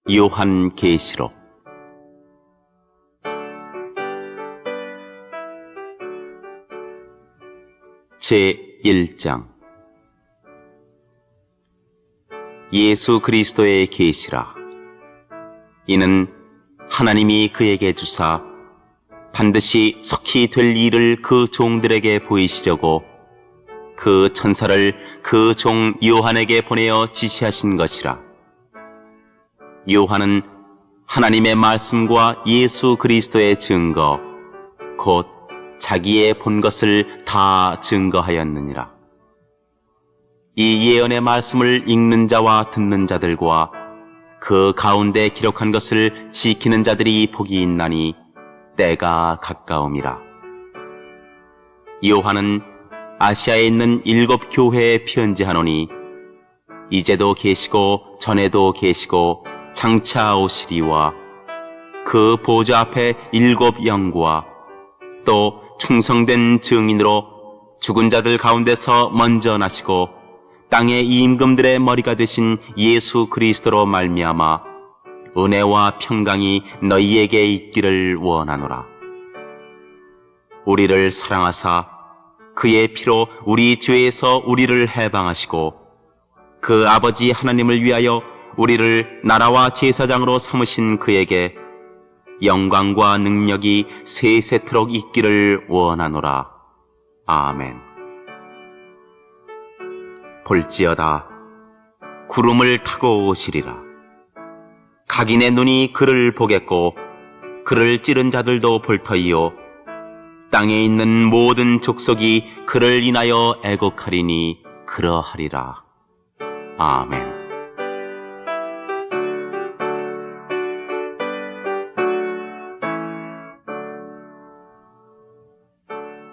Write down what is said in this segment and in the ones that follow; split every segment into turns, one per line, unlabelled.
요한계시록 제1장. 예수 그리스도의 계시라. 이는 하나님이 그에게 주사 반드시 속히 될 일을 그 종들에게 보이시려고 그 천사를 그 종 요한에게 보내어 지시하신 것이라. 요한은 하나님의 말씀과 예수 그리스도의 증거, 곧 자기의 본 것을 다 증거하였느니라. 이 예언의 말씀을 읽는 자와 듣는 자들과 그 가운데 기록한 것을 지키는 자들이 복이 있나니 때가 가까움이라. 요한은 아시아에 있는 7 교회에 편지하노니 이제도 계시고 전에도 계시고 장차 오시리와 그 보좌 앞에 7 영과 또 충성된 증인으로 죽은 자들 가운데서 먼저 나시고 땅의 임금들의 머리가 되신 예수 그리스도로 말미암아 은혜와 평강이 너희에게 있기를 원하노라. 우리를 사랑하사 그의 피로 우리 죄에서 우리를 해방하시고 그 아버지 하나님을 위하여 우리를 나라와 제사장으로 삼으신 그에게 영광과 능력이 세세토록 있기를 원하노라. 아멘. 볼지어다 구름을 타고 오시리라. 각인의 눈이 그를 보겠고 그를 찌른 자들도 볼 터이요 땅에 있는 모든 족속이 그를 인하여 애곡하리니 그러하리라. 아멘.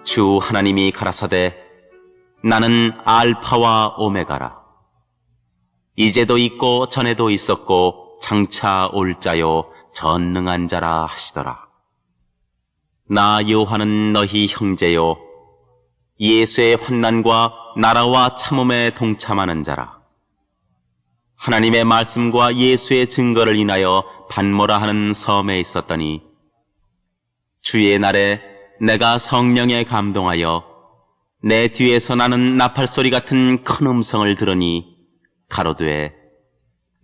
주 하나님이 가라사대 나는 알파와 오메가라. 이제도 있고 전에도 있었고 장차 올 자요 전능한 자라 하시더라. 나 요한은 너희 형제요 예수의 환난과 나라와 참음에 동참하는 자라. 하나님의 말씀과 예수의 증거를 인하여 반모라 하는 섬에 있었더니 주의 날에 내가 성령에 감동하여 내 뒤에서 나는 나팔소리 같은 큰 음성을 들으니 가로되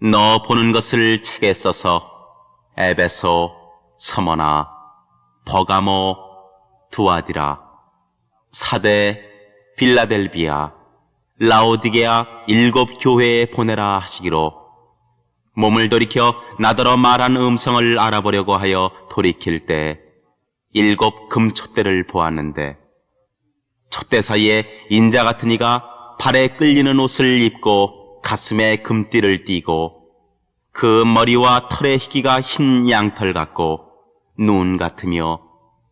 너 보는 것을 책에 써서 에베소, 서머나, 버가모, 두아디라, 사대, 빌라델비아, 라오디게아 7 교회에 보내라 하시기로 몸을 돌이켜 나더러 말한 음성을 알아보려고 하여 돌이킬 때 7 금촛대를 보았는데 촛대 사이에 인자 같은 이가 발에 끌리는 옷을 입고 가슴에 금띠를 띠고 그 머리와 털의 희기가 흰 양털 같고 눈 같으며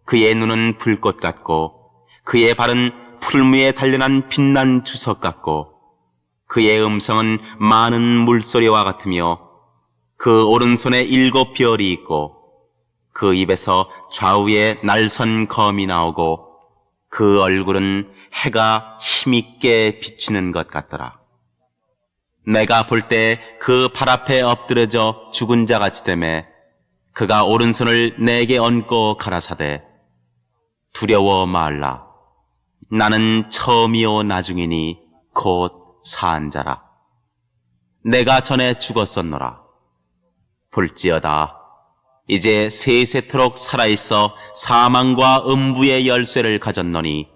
그의 눈은 불꽃 같고 그의 발은 풀무에 단련한 빛난 주석 같고 그의 음성은 많은 물소리와 같으며 그 오른손에 7 별이 있고 그 입에서 좌우에 날선 검이 나오고 그 얼굴은 해가 힘있게 비치는 것 같더라. 내가 볼 때 그 발 앞에 엎드려져 죽은 자같이 되매 그가 오른손을 내게 얹고 가라사대 두려워 말라. 나는 처음이요 나중이니 곧 사한 자라. 내가 전에 죽었었노라. 볼지어다 이제 세세토록 살아있어 사망과 음부의 열쇠를 가졌노니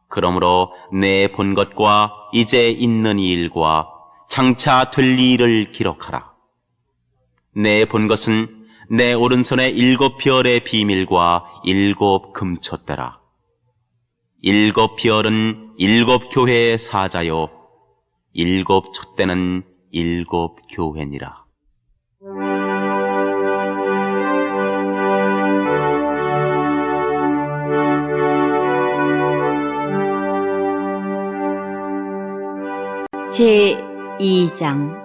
그러므로 내 본 것과 이제 있는 일과 장차 될 일을 기록하라. 내 본 것은 내 오른손에 7 별의 비밀과 7 금촛대라. 7 별은 7 교회의 사자요 7 촛대는 7 교회니라.
제2장.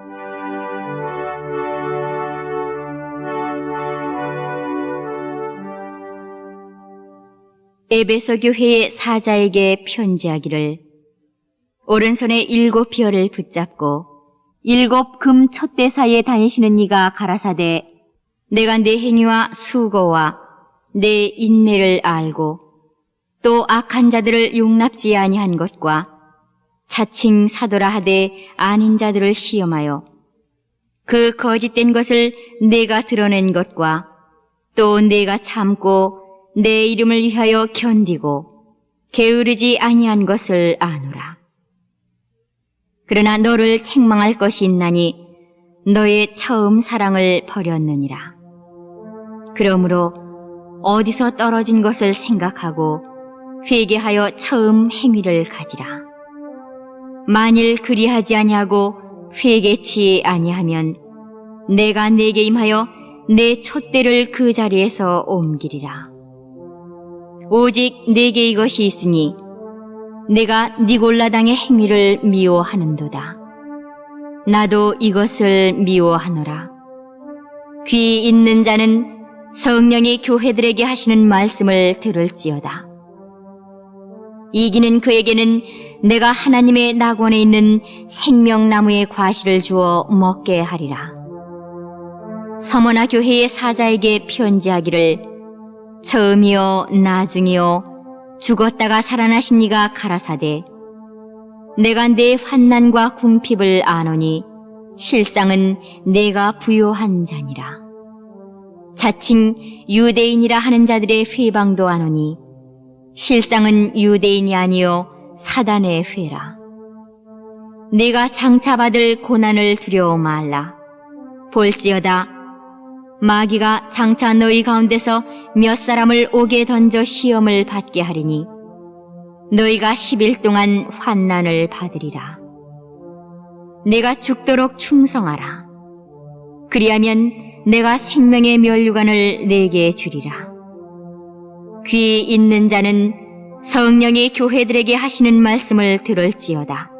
에베소 교회의 사자에게 편지하기를 오른손에 7 별을 붙잡고 7 금 촛대 사이에 다니시는 이가 가라사대 내가 내 행위와 수고와 내 인내를 알고 또 악한 자들을 용납지 아니한 것과 자칭 사도라 하되 아닌 자들을 시험하여 그 거짓된 것을 내가 드러낸 것과 또 내가 참고 내 이름을 위하여 견디고 게으르지 아니한 것을 아노라. 그러나 너를 책망할 것이 있나니 너의 처음 사랑을 버렸느니라. 그러므로 어디서 떨어진 것을 생각하고 회개하여 처음 행위를 가지라. 만일 그리하지 아니하고 회개치 아니하면 내가 네게 임하여 내 촛대를 그 자리에서 옮기리라. 오직 네게 이것이 있으니 내가 니골라당의 행위를 미워하는도다. 나도 이것을 미워하노라. 귀 있는 자는 성령이 교회들에게 하시는 말씀을 들을지어다. 이기는 그에게는 내가 하나님의 낙원에 있는 생명나무의 과실을 주어 먹게 하리라. 서머나 교회의 사자에게 편지하기를 처음이요 나중이요 죽었다가 살아나신 이가 가라사대 내가 내 환난과 궁핍을 아노니 실상은 내가 부요한 자니라. 자칭 유대인이라 하는 자들의 회방도 아노니 실상은 유대인이 아니요 사단의 회라. 네가 장차 받을 고난을 두려워 말라. 볼지어다 마귀가 장차 너희 가운데서 몇 사람을 옥에 던져 시험을 받게 하리니 너희가 10일 동안 환난을 받으리라. 네가 죽도록 충성하라. 그리하면 내가 생명의 면류관을 네게 주리라. 귀 있는 자는 성령이 교회들에게 하시는 말씀을 들을지어다.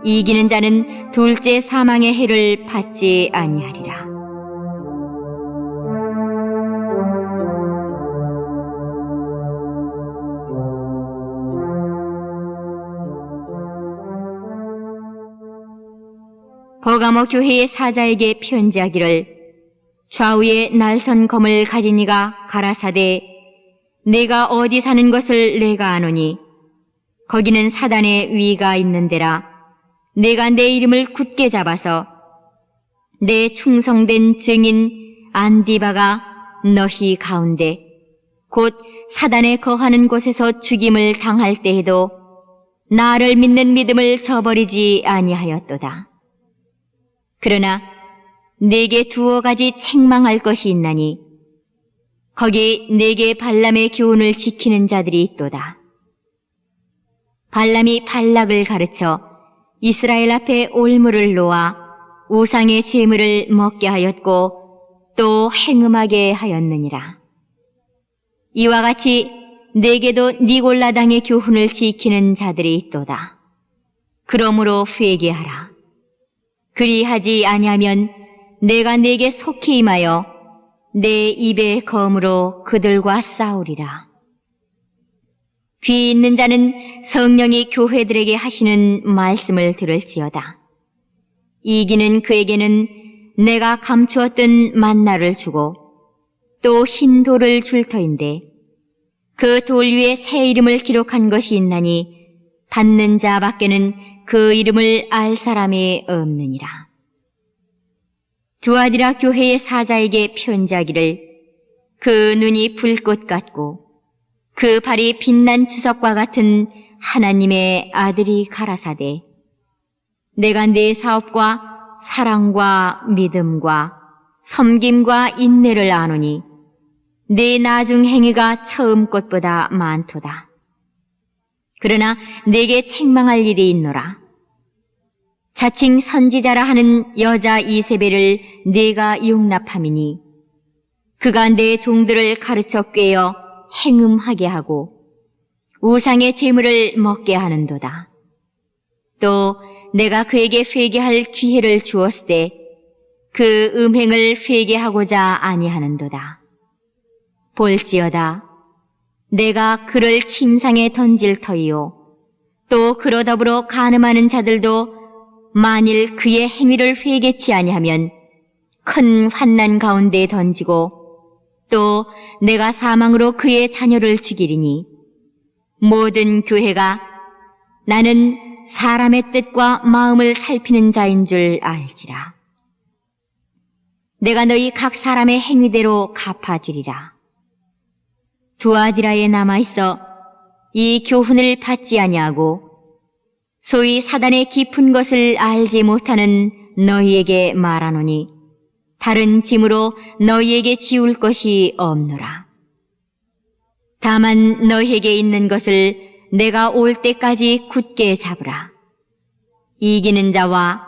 이기는 자는 둘째 사망의 해를 받지 아니하리라. 버가모 교회의 사자에게 편지하기를 좌우에 날선 검을 가진 이가 가라사대 내가 어디 사는 것을 내가 아노니 거기는 사단의 위가 있는 데라. 내가 내 이름을 굳게 잡아서 내 충성된 증인 안디바가 너희 가운데 곧 사단에 거하는 곳에서 죽임을 당할 때에도 나를 믿는 믿음을 저버리지 아니하였도다. 그러나 네게 두어 가지 책망할 것이 있나니 거기 네게 발람의 교훈을 지키는 자들이 있도다. 발람이 발락을 가르쳐 이스라엘 앞에 올무를 놓아 우상의 제물을 먹게 하였고 또 행음하게 하였느니라. 이와 같이 네게도 니골라당의 교훈을 지키는 자들이 있도다. 그러므로 회개하라. 그리하지 아니하면 내가 네게 속히 임하여 내 입의 검으로 그들과 싸우리라. 귀 있는 자는 성령이 교회들에게 하시는 말씀을 들을지어다. 이기는 그에게는 내가 감추었던 만나를 주고 또 흰 돌을 줄 터인데 그 돌 위에 새 이름을 기록한 것이 있나니 받는 자 밖에는 그 이름을 알 사람이 없느니라. 두아디라 교회의 사자에게 편지하기를 그 눈이 불꽃 같고 그 발이 빛난 주석과 같은 하나님의 아들이 가라사대 내가 네 사업과 사랑과 믿음과 섬김과 인내를 아노니 네 나중 행위가 처음 것보다 많도다. 그러나 네게 책망할 일이 있노라. 자칭 선지자라 하는 여자 이세벨을 네가 용납함이니 그가 내 종들을 가르쳐 꿰어 행음하게 하고 우상의 제물을 먹게 하는도다. 또 내가 그에게 회개할 기회를 주었을 때 그 음행을 회개하고자 아니하는도다. 볼지어다 내가 그를 침상에 던질 터이요 또 그로 더불어 간음하는 자들도 만일 그의 행위를 회개치 아니하면 큰 환난 가운데 던지고 또 내가 사망으로 그의 자녀를 죽이리니 모든 교회가 나는 사람의 뜻과 마음을 살피는 자인 줄 알지라. 내가 너희 각 사람의 행위대로 갚아주리라. 두아디라에 남아있어 이 교훈을 받지 아니하고 소위 사단의 깊은 것을 알지 못하는 너희에게 말하노니 다른 짐으로 너희에게 지울 것이 없노라. 다만 너희에게 있는 것을 내가 올 때까지 굳게 잡으라. 이기는 자와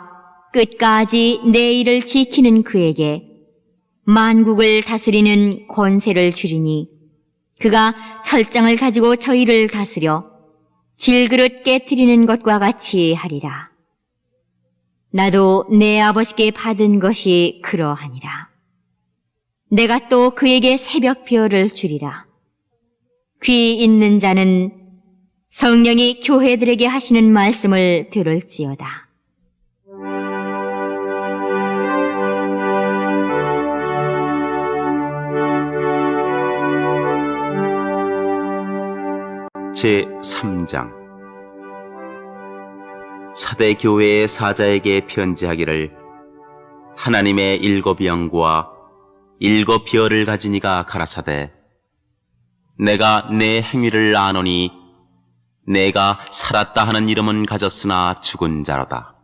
끝까지 내 일을 지키는 그에게 만국을 다스리는 권세를 주리니 그가 철장을 가지고 저희를 다스려 질그릇 깨트리는 것과 같이 하리라. 나도 내 아버지께 받은 것이 그러하니라. 내가 또 그에게 새벽 비어를 주리라. 귀 있는 자는 성령이 교회들에게 하시는 말씀을 들을지어다.
제3장 사대 교회의 사자에게 편지하기를 하나님의 일곱 영과 일곱 비어를 가진 이가 가라사대 내가 내 행위를 아노니 내가 살았다 하는 이름은 가졌으나 죽은 자로다.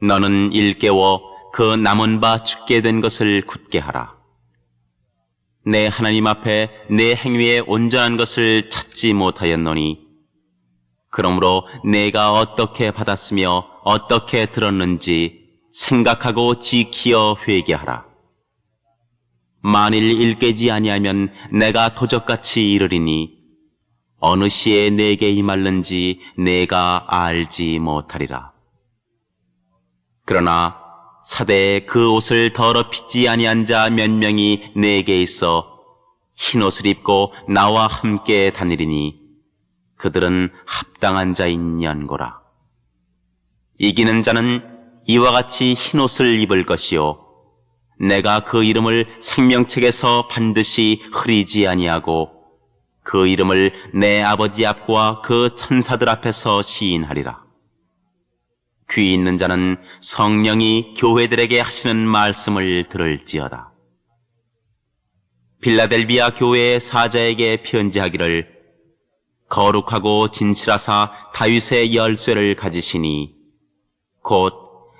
너는 일깨워 그 남은 바 죽게 된 것을 굳게 하라. 내 하나님 앞에 내 행위에 온전한 것을 찾지 못하였노니 그러므로 내가 어떻게 받았으며 어떻게 들었는지 생각하고 지키어 회개하라. 만일 일깨지 아니하면 내가 도적같이 이르리니 어느 시에 내게 임할는지 내가 알지 못하리라. 그러나 사대에 그 옷을 더럽히지 아니한 자 몇 명이 내게 있어 흰옷을 입고 나와 함께 다니리니 그들은 합당한 자인 연고라. 이기는 자는 이와 같이 흰옷을 입을 것이요 내가 그 이름을 생명책에서 반드시 흐리지 아니하고 그 이름을 내 아버지 앞과 그 천사들 앞에서 시인하리라. 귀 있는 자는 성령이 교회들에게 하시는 말씀을 들을지어다. 빌라델비아 교회의 사자에게 편지하기를 거룩하고 진실하사 다윗의 열쇠를 가지시니 곧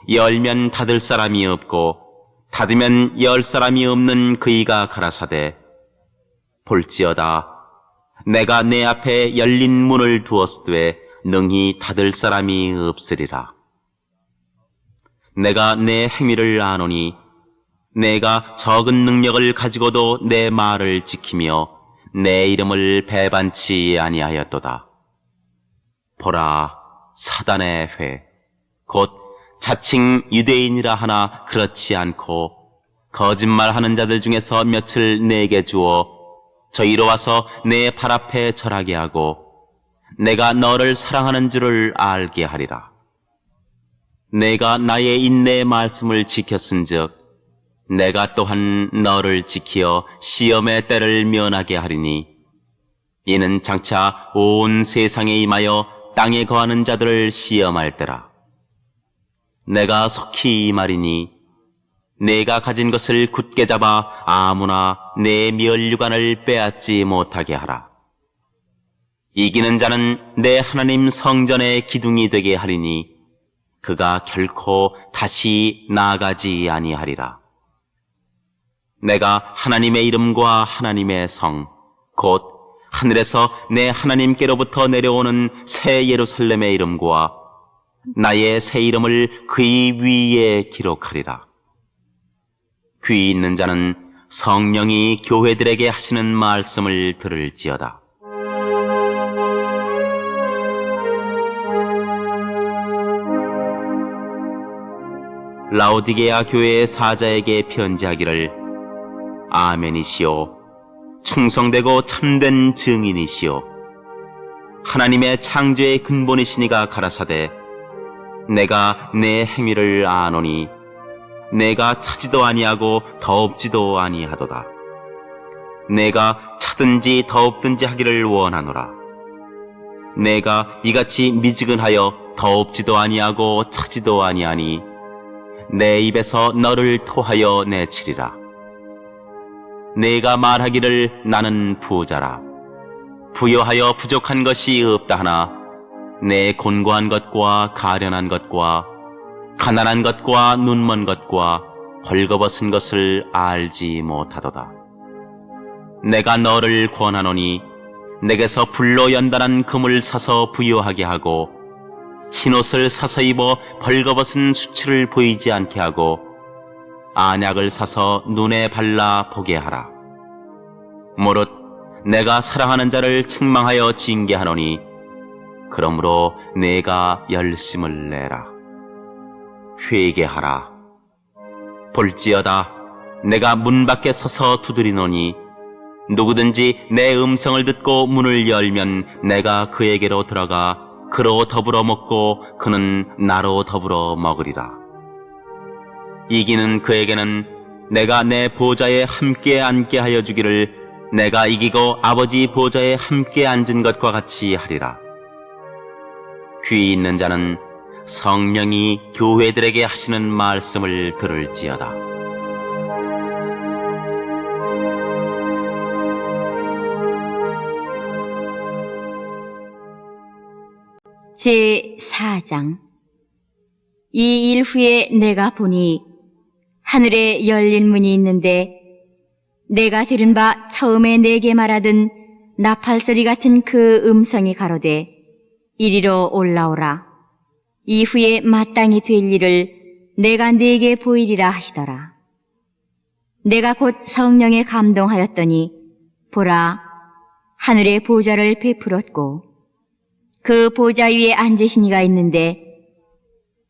열면 닫을 사람이 없고 닫으면 열 사람이 없는 그이가 가라사대 볼지어다 내가 내 앞에 열린 문을 두었으되 능히 닫을 사람이 없으리라. 내가 내 행위를 아노니 내가 적은 능력을 가지고도 내 말을 지키며 내 이름을 배반치 아니하였도다. 보라, 사단의 회, 곧 자칭 유대인이라 하나 그렇지 않고 거짓말하는 자들 중에서 몇을 내게 주어 저희로 와서 내 발 앞에 절하게 하고 내가 너를 사랑하는 줄을 알게 하리라. 내가 나의 인내의 말씀을 지켰은즉 내가 또한 너를 지키어 시험의 때를 면하게 하리니 이는 장차 온 세상에 임하여 땅에 거하는 자들을 시험할 때라. 내가 속히 이 말이니 내가 가진 것을 굳게 잡아 아무나 내 면류관을 빼앗지 못하게 하라. 이기는 자는 내 하나님 성전의 기둥이 되게 하리니 그가 결코 다시 나아가지 아니하리라. 내가 하나님의 이름과 하나님의 성, 곧 하늘에서 내 하나님께로부터 내려오는 새 예루살렘의 이름과 나의 새 이름을 그의 위에 기록하리라. 귀 있는 자는 성령이 교회들에게 하시는 말씀을 들을지어다. 라오디게아 교회의 사자에게 편지하기를 아멘이시오. 충성되고 참된 증인이시오. 하나님의 창조의 근본이시니가 가라사대 내가 내 행위를 아노니 내가 차지도 아니하고 더없지도 아니하도다. 내가 차든지 더없든지 하기를 원하노라. 내가 이같이 미지근하여 더없지도 아니하고 차지도 아니하니 내 입에서 너를 토하여 내치리라. 내가 말하기를 나는 부자라. 부여하여 부족한 것이 없다 하나 내 곤고한 것과 가련한 것과 가난한 것과 눈먼 것과 헐거벗은 것을 알지 못하도다. 내가 너를 권하노니 내게서 불로 연단한 금을 사서 부여하게 하고 흰옷을 사서 입어 벌거벗은 수치를 보이지 않게 하고 안약을 사서 눈에 발라 보게 하라. 무릇 내가 사랑하는 자를 책망하여 징계하노니 그러므로 내가 열심을 내라. 회개하라. 볼지어다 내가 문 밖에 서서 두드리노니 누구든지 내 음성을 듣고 문을 열면 내가 그에게로 들어가 그로 더불어 먹고 그는 나로 더불어 먹으리라. 이기는 그에게는 내가 내 보좌에 함께 앉게 하여 주기를 내가 이기고 아버지 보좌에 함께 앉은 것과 같이 하리라. 귀 있는 자는 성령이 교회들에게 하시는 말씀을 들을지어다.
제4장. 이 일 후에 내가 보니 하늘에 열린 문이 있는데 내가 들은 바 처음에 내게 말하던 나팔소리 같은 그 음성이 가로되 이리로 올라오라. 이후에 마땅히 될 일을 내가 네게 보이리라 하시더라. 내가 곧 성령에 감동하였더니 보라, 하늘의 보좌를 베풀었고 그 보좌 위에 앉으신 이가 있는데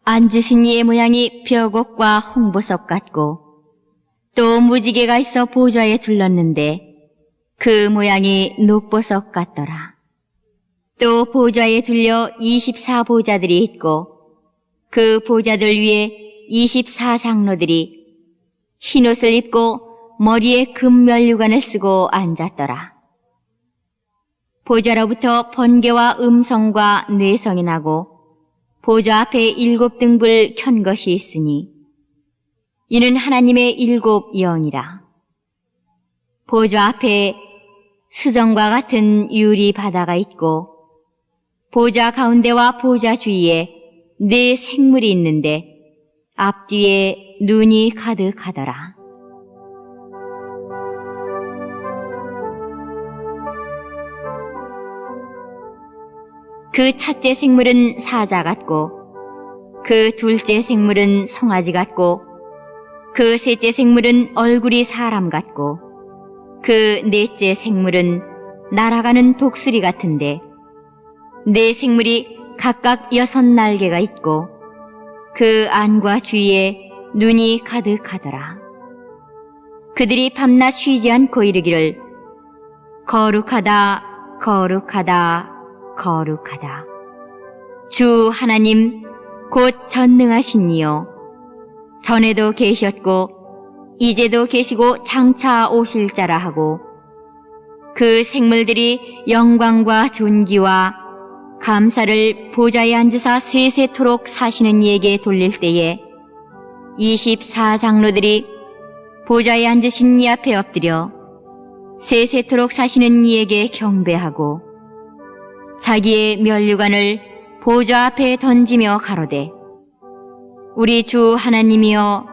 앉으신 이의 모양이 벼곡과 홍보석 같고 또 무지개가 있어 보좌에 둘렀는데 그 모양이 녹보석 같더라. 또 보좌에 둘려 24보좌들이 있고 그 보좌들 위에 24장로들이 흰옷을 입고 머리에 금면류관을 쓰고 앉았더라. 보좌로부터 번개와 음성과 뇌성이 나고 보좌 앞에 7등불 켠 것이 있으니 이는 하나님의 7 영이라. 보좌 앞에 수정과 같은 유리 바다가 있고 보좌 가운데와 보좌 주위에 4 생물이 있는데 앞뒤에 눈이 가득하더라. 그 첫째 생물은 사자 같고 그 둘째 생물은 송아지 같고 그 셋째 생물은 얼굴이 사람 같고 그 넷째 생물은 날아가는 독수리 같은데 4 생물이 각각 6 날개가 있고 그 안과 주위에 눈이 가득하더라. 그들이 밤낮 쉬지 않고 이르기를 거룩하다 거룩하다 거룩하다. 주 하나님 곧 전능하신 이요 전에도 계셨고 이제도 계시고 장차 오실 자라 하고 그 생물들이 영광과 존귀와 감사를 보좌에 앉으사 세세토록 사시는 이에게 돌릴 때에 24장로들이 보좌에 앉으신 이 앞에 엎드려 세세토록 사시는 이에게 경배하고 자기의 면류관을 보좌 앞에 던지며 가로되 우리 주 하나님이여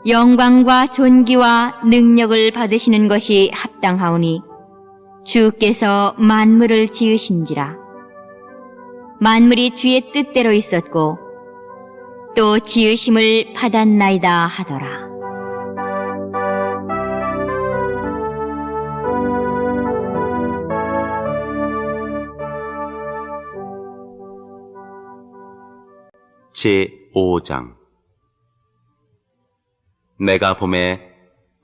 영광과 존귀와 능력을 받으시는 것이 합당하오니 주께서 만물을 지으신지라. 만물이 주의 뜻대로 있었고 또 지으심을 받았나이다 하더라.
제5장. 내가 보매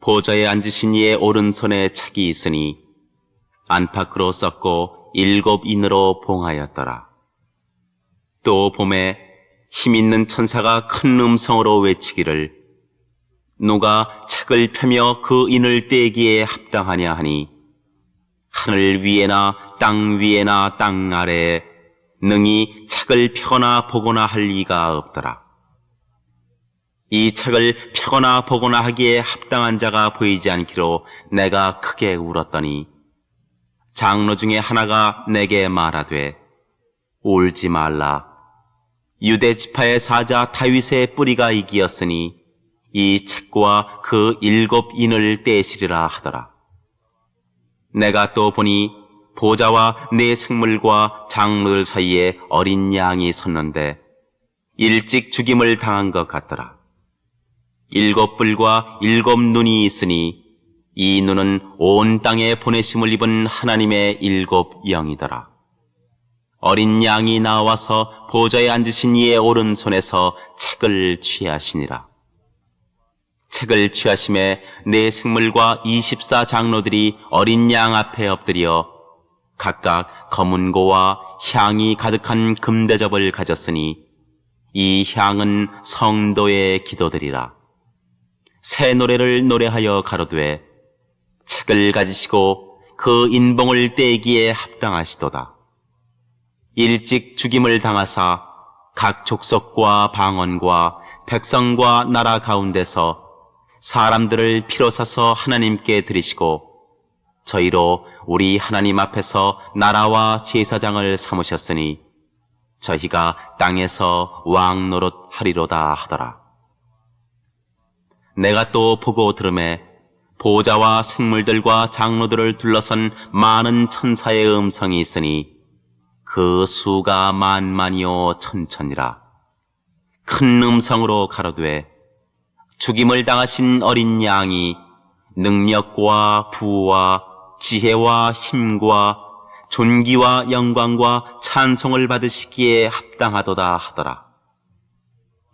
보좌에 앉으신 이의 오른손에 책이 있으니 안팎으로 썼고 7 인으로 봉하였더라. 또 보매 힘있는 천사가 큰 음성으로 외치기를 누가 책을 펴며 그 인을 떼기에 합당하냐 하니 하늘 위에나 땅 위에나 땅 아래에 능히 책을 펴거나 보거나 할 리가 없더라. 이 책을 펴거나 보거나 하기에 합당한 자가 보이지 않기로 내가 크게 울었더니 장로 중에 하나가 내게 말하되 울지 말라. 유대 지파의 사자 다윗의 뿌리가 이기었으니 이 책과 그 7 인을 떼시리라 하더라. 내가 또 보니 보좌와 네 생물과 장로들 사이에 어린 양이 섰는데 일찍 죽임을 당한 것 같더라. 7 뿔과 7 눈이 있으니 이 눈은 온 땅에 보내심을 입은 하나님의 7 영이더라. 어린 양이 나와서 보좌에 앉으신 이의 오른손에서 책을 취하시니라. 책을 취하심에 네 생물과 24 장로들이 어린 양 앞에 엎드려 각각 검은고와 향이 가득한 금대접을 가졌으니 이 향은 성도의 기도들이라. 새 노래를 노래하여 가로되 책을 가지시고 그 인봉을 떼기에 합당하시도다. 일찍 죽임을 당하사 각 족속과 방언과 백성과 나라 가운데서 사람들을 피로 사서 하나님께 드리시고 저희로 우리 하나님 앞에서 나라와 제사장을 삼으셨으니 저희가 땅에서 왕 노릇 하리로다 하더라. 내가 또 보고 들음에 보좌와 생물들과 장로들을 둘러선 많은 천사의 음성이 있으니 그 수가 만만이요 천천이라. 큰 음성으로 가로되 죽임을 당하신 어린 양이 능력과 부와 지혜와 힘과 존귀와 영광과 찬송을 받으시기에 합당하도다 하더라.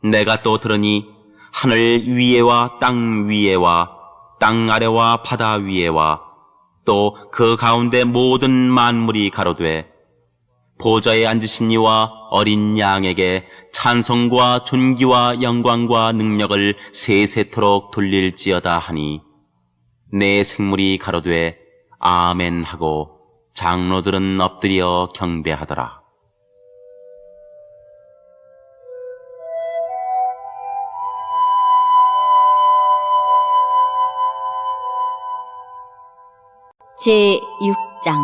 내가 또 들으니 하늘 위에와 땅 위에와 땅 아래와 바다 위에와 또 그 가운데 모든 만물이 가로되 보좌에 앉으신 이와 어린 양에게 찬송과 존귀와 영광과 능력을 세세토록 돌릴지어다 하니 내 생물이 가로되 아멘 하고 장로들은 엎드려 경배하더라.
제6장.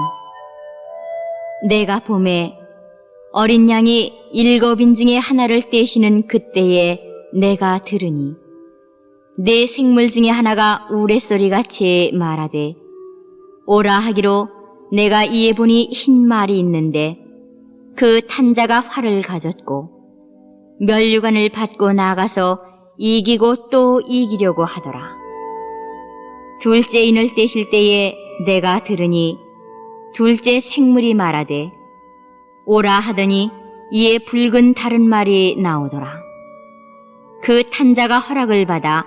내가 봄에 어린 양이 7인 중에 하나를 떼시는 그때에 내가 들으니 네 생물 중에 하나가 우레소리같이 말하되 오라 하기로 내가 이에 보니 흰 말이 있는데 그 탄자가 활을 가졌고 면류관을 받고 나가서 이기고 또 이기려고 하더라. 둘째 인을 떼실 때에 내가 들으니 둘째 생물이 말하되 오라 하더니 이에 붉은 다른 말이 나오더라. 그 탄자가 허락을 받아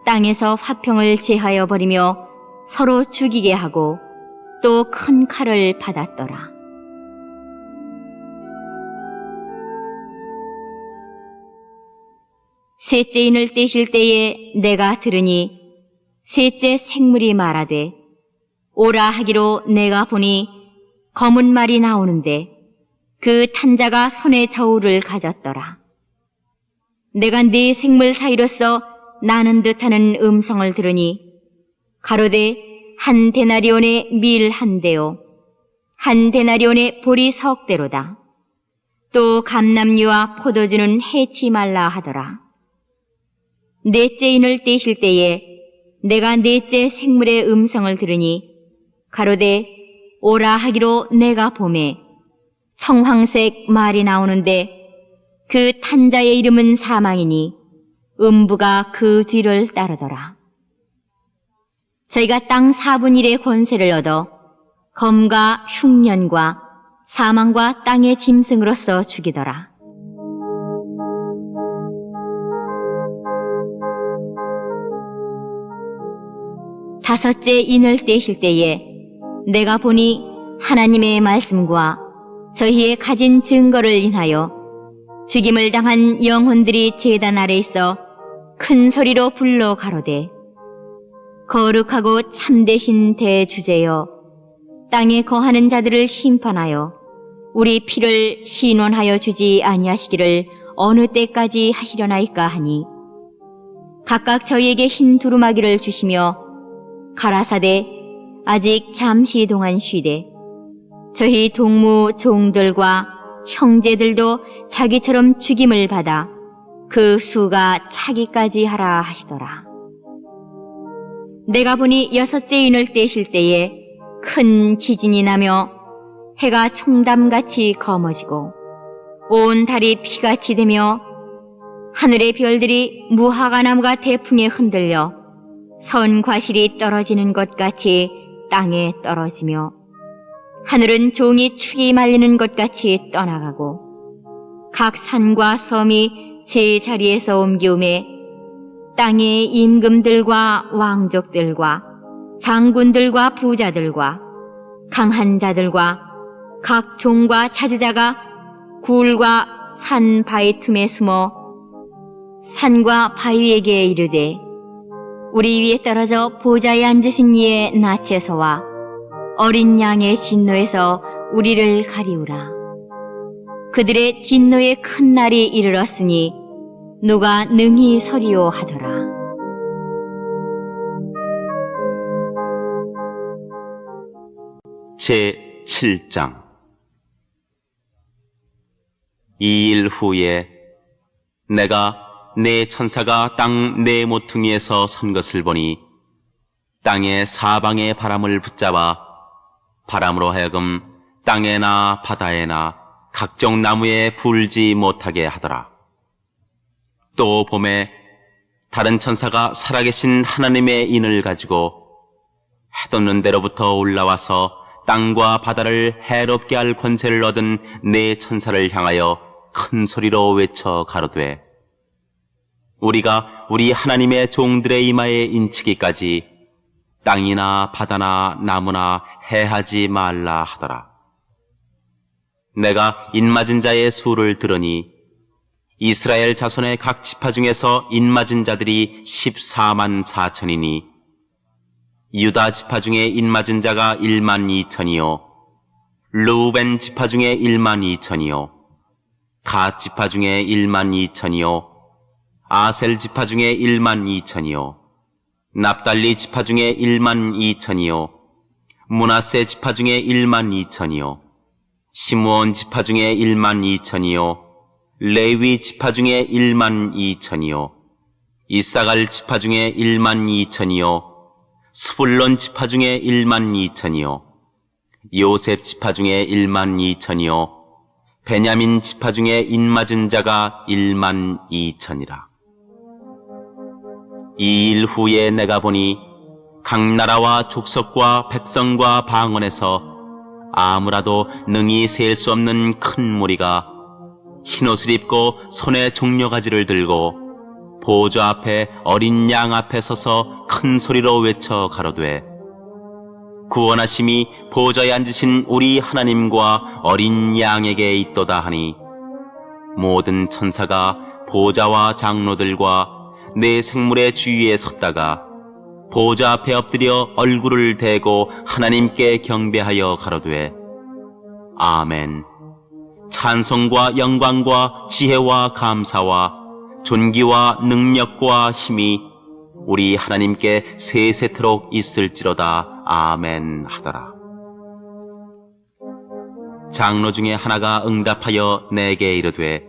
땅에서 화평을 제하여 버리며 서로 죽이게 하고 또 큰 칼을 받았더라. 셋째 인을 떼실 때에 내가 들으니 셋째 생물이 말하되 오라 하기로 내가 보니 검은 말이 나오는데 그 탄자가 손에 저울을 가졌더라. 내가 네 생물 사이로서 나는 듯하는 음성을 들으니 가로되 한 데나리온의 밀 한 대요 한 데나리온의 보리 석 대로다. 또 감람류와 포도주는 해치 말라 하더라. 넷째 인을 떼실 때에 내가 넷째 생물의 음성을 들으니 가로되 오라 하기로 내가 보매 청황색 말이 나오는데 그 탄자의 이름은 사망이니 음부가 그 뒤를 따르더라. 저희가 땅 4분의 1의 권세를 얻어 검과 흉년과 사망과 땅의 짐승으로서 죽이더라. 다섯째 인을 떼실 때에 내가 보니 하나님의 말씀과 저희의 가진 증거를 인하여 죽임을 당한 영혼들이 제단 아래 있어 큰 소리로 불러 가로되 거룩하고 참되신 대주제여 땅에 거하는 자들을 심판하여 우리 피를 신원하여 주지 아니하시기를 어느 때까지 하시려나이까 하니 각각 저희에게 흰 두루마기를 주시며 가라사대 아직 잠시 동안 쉬되 저희 동무 종들과 형제들도 자기처럼 죽임을 받아 그 수가 차기까지 하라 하시더라. 내가 보니 여섯째 인을 떼실 때에 큰 지진이 나며 해가 총담같이 검어지고 온 달이 피같이 되며 하늘의 별들이 무화과나무가 대풍에 흔들려 선 과실이 떨어지는 것 같이 땅에 떨어지며 하늘은 종이 축이 말리는 것 같이 떠나가고 각 산과 섬이 제 자리에서 옮기움에 땅의 임금들과 왕족들과 장군들과 부자들과 강한 자들과 각 종과 차주자가 굴과 산 바위 틈에 숨어 산과 바위에게 이르되 우리 위에 떨어져 보좌에 앉으신 이의 낯에서와 어린 양의 진노에서 우리를 가리우라. 그들의 진노의 큰 날이 이르렀으니 누가 능히 서리오 하더라.
제 7장. 이 일 후에 내가 내 천사가 땅 네 모퉁이에서 선 것을 보니 땅의 사방의 바람을 붙잡아 바람으로 하여금 땅에나 바다에나 각종 나무에 불지 못하게 하더라. 또 봄에 다른 천사가 살아계신 하나님의 인을 가지고 해돋는 데로부터 올라와서 땅과 바다를 해롭게 할 권세를 얻은 네 천사를 향하여 큰 소리로 외쳐 가로되 우리가 우리 하나님의 종들의 이마에 인치기까지 땅이나 바다나 나무나 해하지 말라 하더라. 내가 인맞은 자의 수를 들으니 이스라엘 자손의 각 지파 중에서 인맞은 자들이 14만 4천이니 유다 지파 중에 인맞은 자가 1만 2천이요 르우벤 지파 중에 1만 2천이요 갓 지파 중에 1만 2천이요 아셀 지파 중에 1만 2천이요 납달리 지파 중에 1만 2천이요 므낫세 지파 중에 1만 2천이요 시므온 지파 중에 1만 2천이요 레위 지파 중에 1만 2천이요 이사갈 지파 중에 1만 2천이요 스불론 지파 중에 1만 2천이요 요셉 지파 중에 1만 2천이요 베냐민 지파 중에 인맞은 자가 1만 2천이라. 이 일 후에 내가 보니 각 나라와 족속과 백성과 방언에서 아무라도 능히 셀 수 없는 큰 무리가 흰옷을 입고 손에 종려가지를 들고 보좌 앞에 어린 양 앞에 서서 큰 소리로 외쳐 가로되 구원하심이 보좌에 앉으신 우리 하나님과 어린 양에게 있도다 하니 모든 천사가 보좌와 장로들과 내 생물의 주위에 섰다가 보좌 앞에 엎드려 얼굴을 대고 하나님께 경배하여 가로되 아멘. 찬송과 영광과 지혜와 감사와 존귀와 능력과 힘이 우리 하나님께 세세토록 있을지로다. 아멘 하더라. 장로 중에 하나가 응답하여 내게 이르되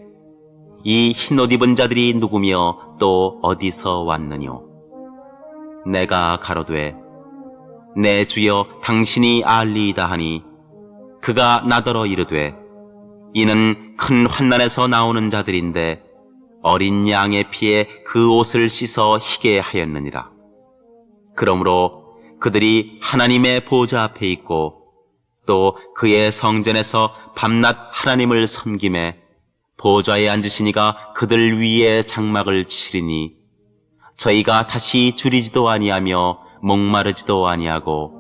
이 흰옷 입은 자들이 누구며 또 어디서 왔느뇨? 내가 가로되 내 주여 당신이 알리이다 하니 그가 나더러 이르되 이는 큰 환난에서 나오는 자들인데 어린 양의 피에 그 옷을 씻어 희게 하였느니라. 그러므로 그들이 하나님의 보좌 앞에 있고 또 그의 성전에서 밤낮 하나님을 섬김에 보좌에 앉으신 이가 그들 위에 장막을 치리니 저희가 다시 줄이지도 아니하며 목마르지도 아니하고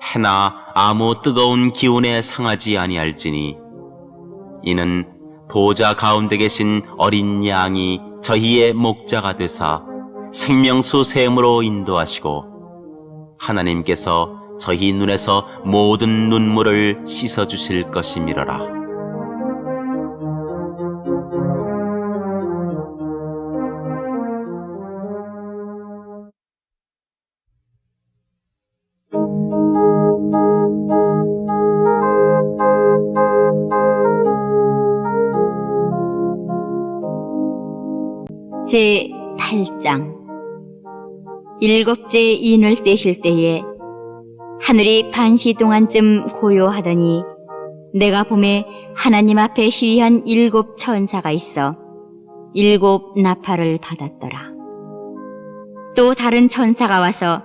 해나 아무 뜨거운 기운에 상하지 아니할지니 이는 보좌 가운데 계신 어린 양이 저희의 목자가 되사 생명수 샘으로 인도하시고 하나님께서 저희 눈에서 모든 눈물을 씻어주실 것이미러라.
제 8장. 일곱째 인을 떼실 때에 하늘이 반시 동안쯤 고요하더니 내가 봄에 하나님 앞에 시위한 7 천사가 있어 7 나팔을 받았더라. 또 다른 천사가 와서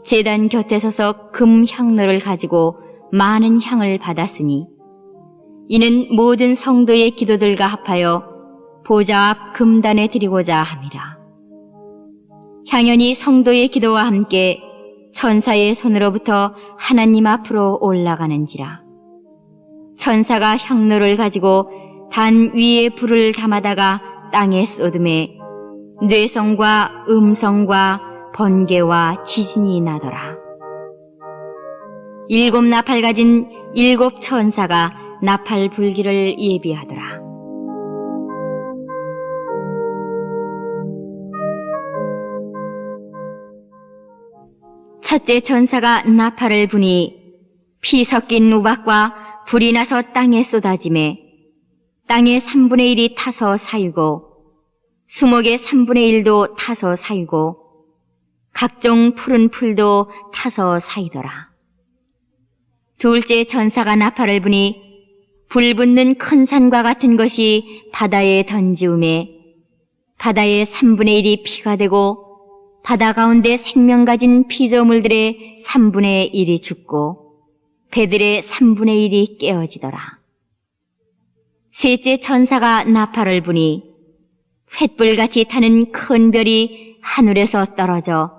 제단 곁에 서서 금 향로를 가지고 많은 향을 받았으니 이는 모든 성도의 기도들과 합하여 보좌 앞 금단에 드리고자 함이라. 향연이 성도의 기도와 함께 천사의 손으로부터 하나님 앞으로 올라가는지라. 천사가 향로를 가지고 단 위에 불을 담아다가 땅에 쏟음에 뇌성과 음성과 번개와 지진이 나더라. 7 나팔 가진 7 천사가 나팔 불기를 예비하더라. 첫째 천사가 나팔을 부니 피 섞인 우박과 불이 나서 땅에 쏟아지매 땅의 3분의 1이 타서 사이고 수목의 3분의 1도 타서 사이고 각종 푸른 풀도 타서 사이더라. 둘째 천사가 나팔을 부니 불 붙는 큰 산과 같은 것이 바다에 던지우매 바다의 3분의 1이 피가 되고 바다 가운데 생명 가진 피조물들의 3분의 1이 죽고 배들의 3분의 1이 깨어지더라. 셋째 천사가 나팔을 부니 횃불같이 타는 큰 별이 하늘에서 떨어져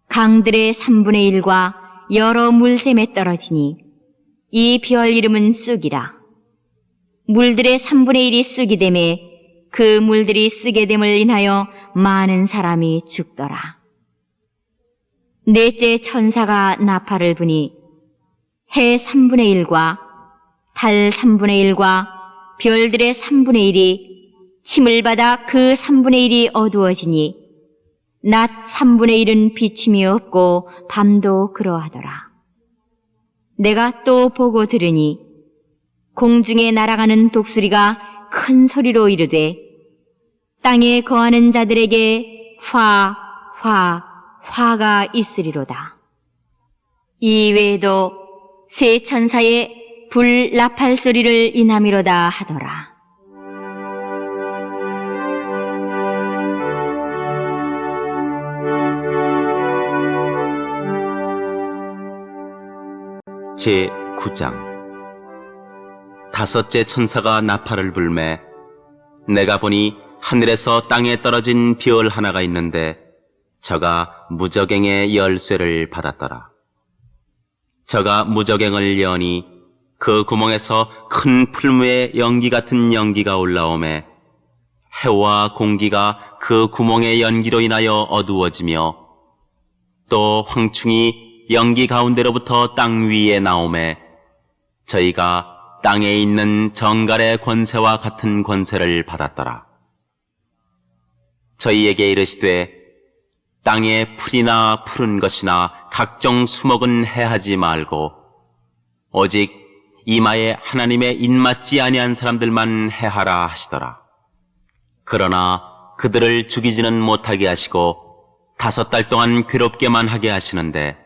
강들의 3분의 1과 여러 물샘에 떨어지니 이 별 이름은 쑥이라. 물들의 3분의 1이 쑥이 되매 그 물들이 쓰게 됨을 인하여 많은 사람이 죽더라. 넷째 천사가 나팔을 부니 해 3분의 1과 달 3분의 1과 별들의 3분의 1이 침을 받아 그 3분의 1이 어두워지니 낮 3분의 1은 비춤이 없고 밤도 그러하더라. 내가 또 보고 들으니 공중에 날아가는 독수리가 큰 소리로 이르되 땅에 거하는 자들에게 화가 있으리로다. 이외에도 세 천사의 불 나팔 소리를 인함이로다 하더라.
제 9장. 다섯째 천사가 나팔을 불매 내가 보니 하늘에서 땅에 떨어진 별 하나가 있는데 저가 무저갱의 열쇠를 받았더라. 저가 무저갱을 여니 그 구멍에서 큰 풀무에 연기 같은 연기가 올라오매 해와 공기가 그 구멍의 연기로 인하여 어두워지며 또 황충이 연기 가운데로부터 땅 위에 나오매 저희가 땅에 있는 정갈의 권세와 같은 권세를 받았더라. 저희에게 이르시되 땅에 풀이나 푸른 것이나 각종 수목은 해하지 말고 오직 이마에 하나님의 입맞지 아니한 사람들만 해하라 하시더라. 그러나 그들을 죽이지는 못하게 하시고 5달 동안 괴롭게만 하게 하시는데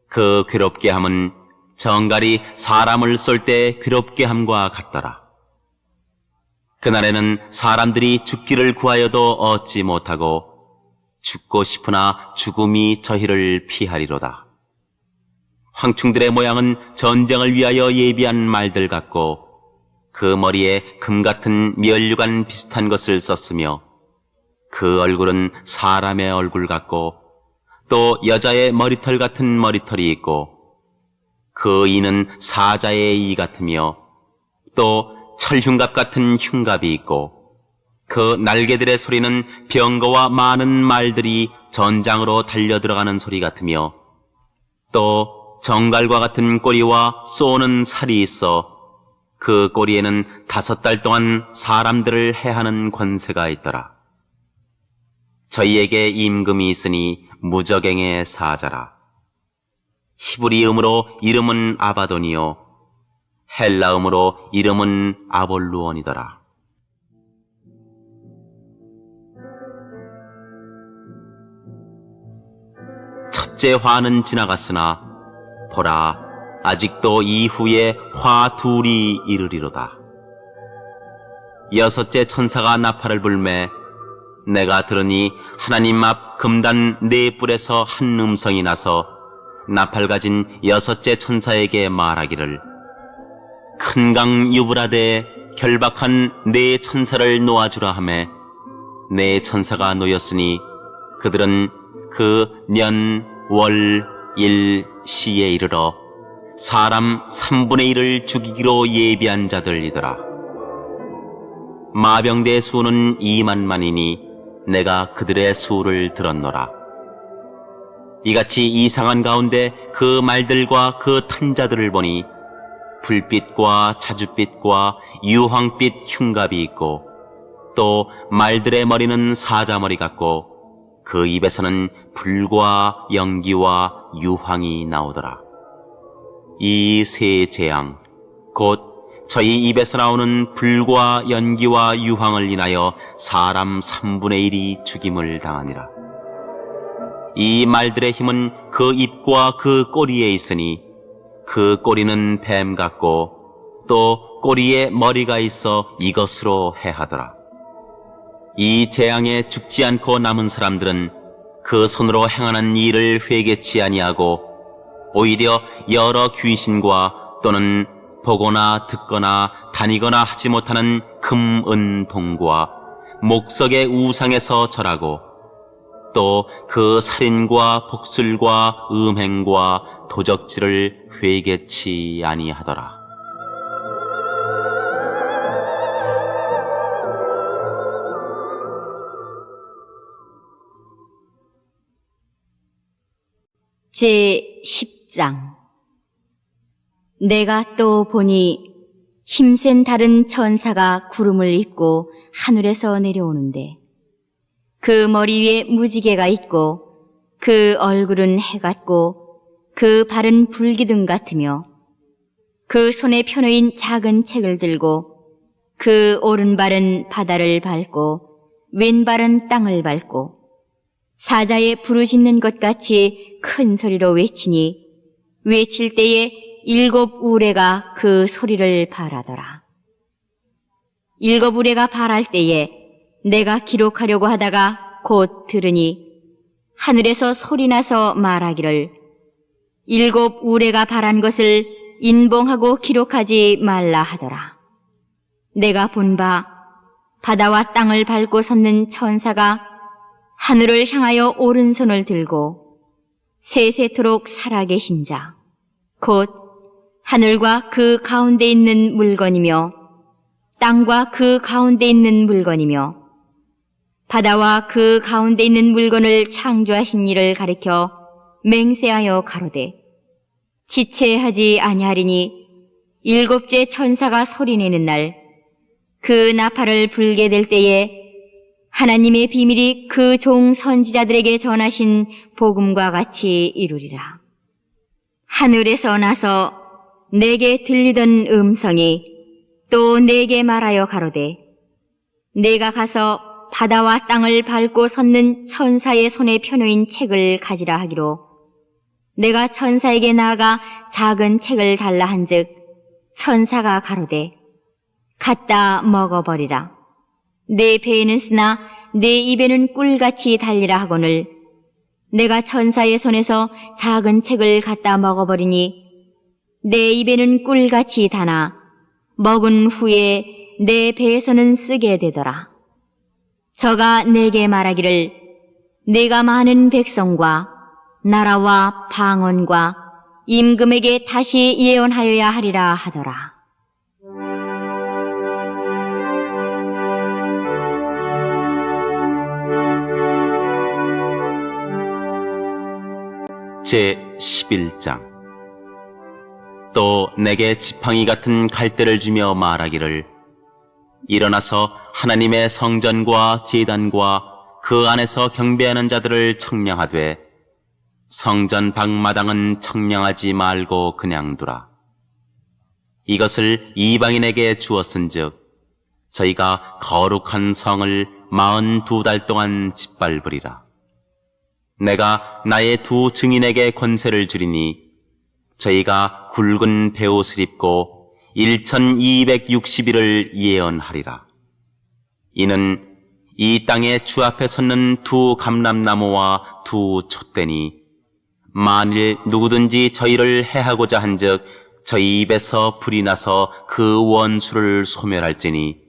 그 괴롭게 함은 정갈이 사람을 쏠 때 괴롭게 함과 같더라. 그날에는 사람들이 죽기를 구하여도 얻지 못하고 죽고 싶으나 죽음이 저희를 피하리로다. 황충들의 모양은 전쟁을 위하여 예비한 말들 같고 그 머리에 금 같은 면류관 비슷한 것을 썼으며 그 얼굴은 사람의 얼굴 같고 또 여자의 머리털 같은 머리털이 있고 그 이는 사자의 이 같으며 또 철흉갑 같은 흉갑이 있고 그 날개들의 소리는 병거와 많은 말들이 전장으로 달려들어가는 소리 같으며 또 정갈과 같은 꼬리와 쏘는 살이 있어 그 꼬리에는 5달 동안 사람들을 해하는 권세가 있더라. 저희에게 임금이 있으니 무저갱의 사자라. 히브리음으로 이름은 아바돈이요 헬라음으로 이름은 아볼루온이더라. 첫째 화는 지나갔으나 보라 아직도 이후에 화 둘이 이르리로다. 여섯째 천사가 나팔을 불매 내가 들으니 하나님 앞 금단 4뿔에서 한 음성이 나서 나팔 가진 여섯째 천사에게 말하기를 큰 강 유브라데에 결박한 4 천사를 놓아주라 하매 4 천사가 놓였으니 그들은 그 년, 월, 일, 시에 이르러 사람 3분의 1을 죽이기로 예비한 자들이더라. 마병대의 수는 2만만이니 내가 그들의 수를 들었노라. 이같이 이상한 가운데 그 말들과 그 탄자들을 보니 불빛과 자줏빛과 유황빛 흉갑이 있고 또 말들의 머리는 사자머리 같고 그 입에서는 불과 연기와 유황이 나오더라. 이 세 재앙 곧 저희 입에서 나오는 불과 연기와 유황을 인하여 사람 3분의 1이 죽임을 당하니라. 이 말들의 힘은 그 입과 그 꼬리에 있으니 그 꼬리는 뱀 같고 또 꼬리에 머리가 있어 이것으로 해하더라. 이 재앙에 죽지 않고 남은 사람들은 그 손으로 행하는 일을 회개치 아니하고 오히려 여러 귀신과 또는 보거나 듣거나 다니거나 하지 못하는 금, 은, 동과 목석의 우상에서 절하고 또 그 살인과 복술과 음행과 도적질을 회개치 아니하더라.
제10장 내가 또 보니 힘센 다른 천사가 구름을 입고 하늘에서 내려오는데 그 머리 위에 무지개가 있고 그 얼굴은 해 같고 그 발은 불기둥 같으며 그 손에 펴놓인 작은 책을 들고 그 오른발은 바다를 밟고 왼발은 땅을 밟고 사자의 부르짖는 것 같이 큰 소리로 외치니 외칠 때에 7 우레가 그 소리를 발하더라. 7 우레가 발할 때에 내가 기록하려고 하다가 곧 들으니 하늘에서 소리나서 말하기를 7 우레가 발한 것을 인봉하고 기록하지 말라 하더라. 내가 본 바 바다와 땅을 밟고 섰는 천사가 하늘을 향하여 오른손을 들고 세세토록 살아계신 자, 곧 하늘과 그 가운데 있는 물건이며 땅과 그 가운데 있는 물건이며 바다와 그 가운데 있는 물건을 창조하신 이를 가리켜 맹세하여 가로되 지체하지 아니하리니 7째 천사가 소리내는 날 그 나팔을 불게 될 때에 하나님의 비밀이 그 종 선지자들에게 전하신 복음과 같이 이루리라. 하늘에서 나서 내게 들리던 음성이 또 내게 말하여 가로되 내가 가서 바다와 땅을 밟고 섰는 천사의 손에 펴놓인 책을 가지라 하기로 내가 천사에게 나아가 작은 책을 달라 한즉 천사가 가로되 갖다 먹어버리라. 내 배에는 쓰나 내 입에는 꿀같이 달리라 하거늘 내가 천사의 손에서 작은 책을 갖다 먹어버리니 내 입에는 꿀같이 다나 먹은 후에 내 배에서는 쓰게 되더라. 저가 내게 말하기를 내가 많은 백성과 나라와 방언과 임금에게 다시 예언하여야 하리라 하더라.
제11장. 또 내게 지팡이 같은 갈대를 주며 말하기를, 일어나서 하나님의 성전과 제단과 그 안에서 경배하는 자들을 청량하되 성전 방마당은 청량하지 말고 그냥 두라. 이것을 이방인에게 주었은즉 저희가 거룩한 성을 42달 동안 짓밟으리라. 내가 나의 두 증인에게 권세를 주리니 저희가 굵은 베옷을 입고 1260일을 예언하리라. 이는 이 땅의 주 앞에 섰는 두 감람나무와 두 촛대니 만일 누구든지 저희를 해하고자 한즉 저희 입에서 불이 나서 그 원수를 소멸할지니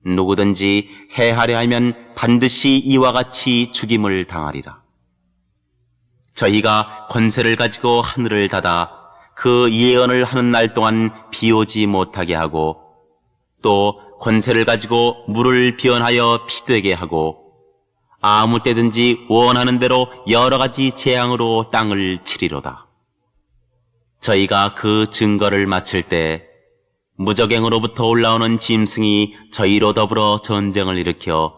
누구든지 해하려 하면 반드시 이와 같이 죽임을 당하리라. 저희가 권세를 가지고 하늘을 닫아 그 예언을 하는 날 동안 비 오지 못하게 하고 또 권세를 가지고 물을 비원하여 피되게 하고 아무 때든지 원하는 대로 여러 가지 재앙으로 땅을 치리로다. 저희가 그 증거를 마칠 때 무적행으로부터 올라오는 짐승이 저희로 더불어 전쟁을 일으켜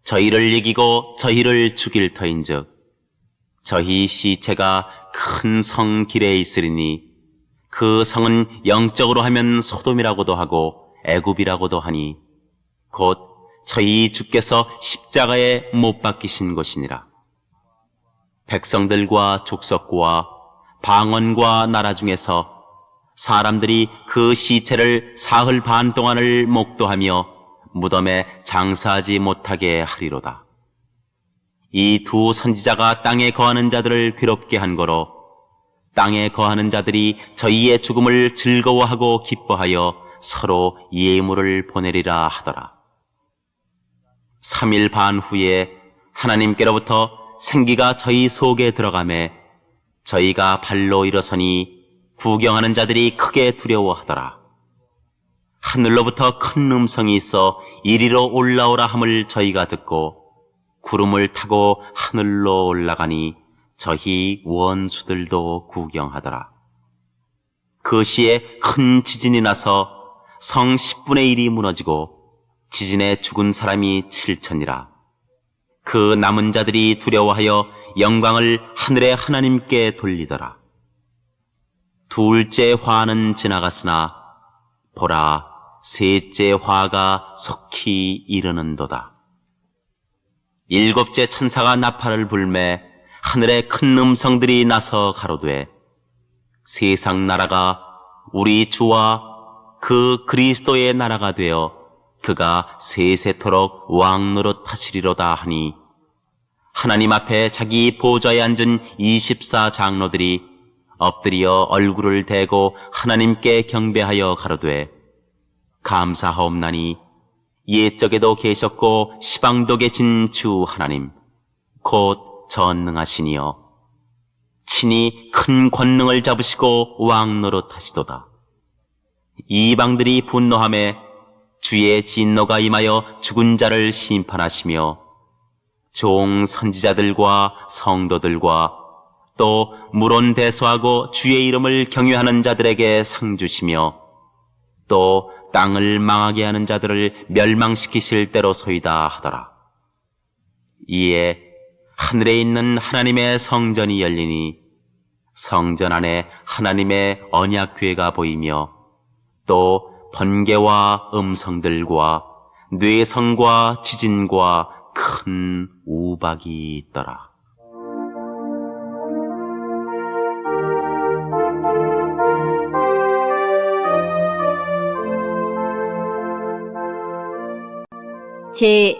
저희를 이기고 저희를 죽일 터인즉 저희 시체가 큰 성 길에 있으리니 그 성은 영적으로 하면 소돔이라고도 하고 애굽이라고도 하니 곧 저희 주께서 십자가에 못 박히신 것이니라. 백성들과 족속과 방언과 나라 중에서 사람들이 그 시체를 사흘 반 동안을 목도하며 무덤에 장사하지 못하게 하리로다. 이 두 선지자가 땅에 거하는 자들을 괴롭게 한 거로 땅에 거하는 자들이 저희의 죽음을 즐거워하고 기뻐하여 서로 예물을 보내리라 하더라. 3일 반 후에 하나님께로부터 생기가 저희 속에 들어가매 저희가 발로 일어서니 구경하는 자들이 크게 두려워하더라. 하늘로부터 큰 음성이 있어 이리로 올라오라 함을 저희가 듣고 구름을 타고 하늘로 올라가니 저희 원수들도 구경하더라. 그 시에 큰 지진이 나서 성 10분의 1이 무너지고 지진에 죽은 사람이 7천이라. 그 남은 자들이 두려워하여 영광을 하늘의 하나님께 돌리더라. 둘째 화는 지나갔으나 보라, 셋째 화가 속히 이르는도다. 일곱째 천사가 나팔을 불매 하늘에 큰 음성들이 나서 가로되 세상 나라가 우리 주와 그 그리스도의 나라가 되어 그가 세세토록 왕노릇 하시리로다 하니 하나님 앞에 자기 보좌에 앉은 24장로들이 엎드려 얼굴을 대고 하나님께 경배하여 가로되 감사하옵나니 옛적에도 계셨고 시방도 계신 주 하나님 곧 전능하시니여 친히 큰 권능을 잡으시고 왕노릇 하시도다. 이방들이 분노하매 주의 진노가 임하여 죽은 자를 심판하시며 종 선지자들과 성도들과 또 물론 대소하고 주의 이름을 경외하는 자들에게 상 주시며 또 땅을 망하게 하는 자들을 멸망시키실 때로소이다 하더라. 이에 하늘에 있는 하나님의 성전이 열리니 성전 안에 하나님의 언약궤가 보이며 또 번개와 음성들과 뇌성과 지진과 큰 우박이 있더라.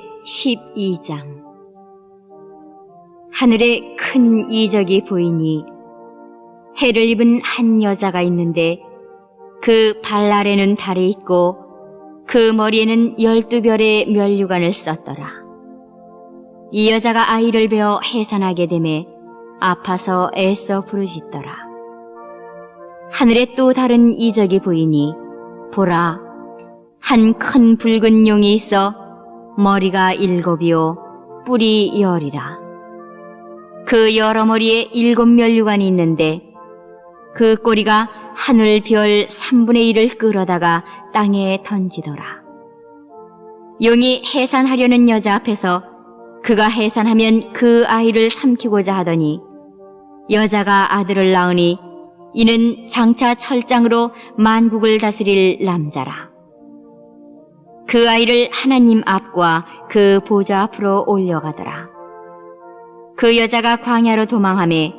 제12장. 하늘에 큰 이적이 보이니 해를 입은 한 여자가 있는데 그 발 아래는 달이 있고 그 머리에는 12별의 면류관을 썼더라. 이 여자가 아이를 베어 해산하게 되매 아파서 애써 부르짖더라. 하늘에 또 다른 이적이 보이니 보라, 한 큰 붉은 용이 있어 머리가 7이요 뿔이 10이라. 그 여러 머리에 7면류관이 있는데 그 꼬리가 하늘 별 3분의 1을 끌어다가 땅에 던지더라. 용이 해산하려는 여자 앞에서 그가 해산하면 그 아이를 삼키고자 하더니 여자가 아들을 낳으니 이는 장차 철장으로 만국을 다스릴 남자라. 그 아이를 하나님 앞과 그 보좌 앞으로 올려가더라. 그 여자가 광야로 도망하매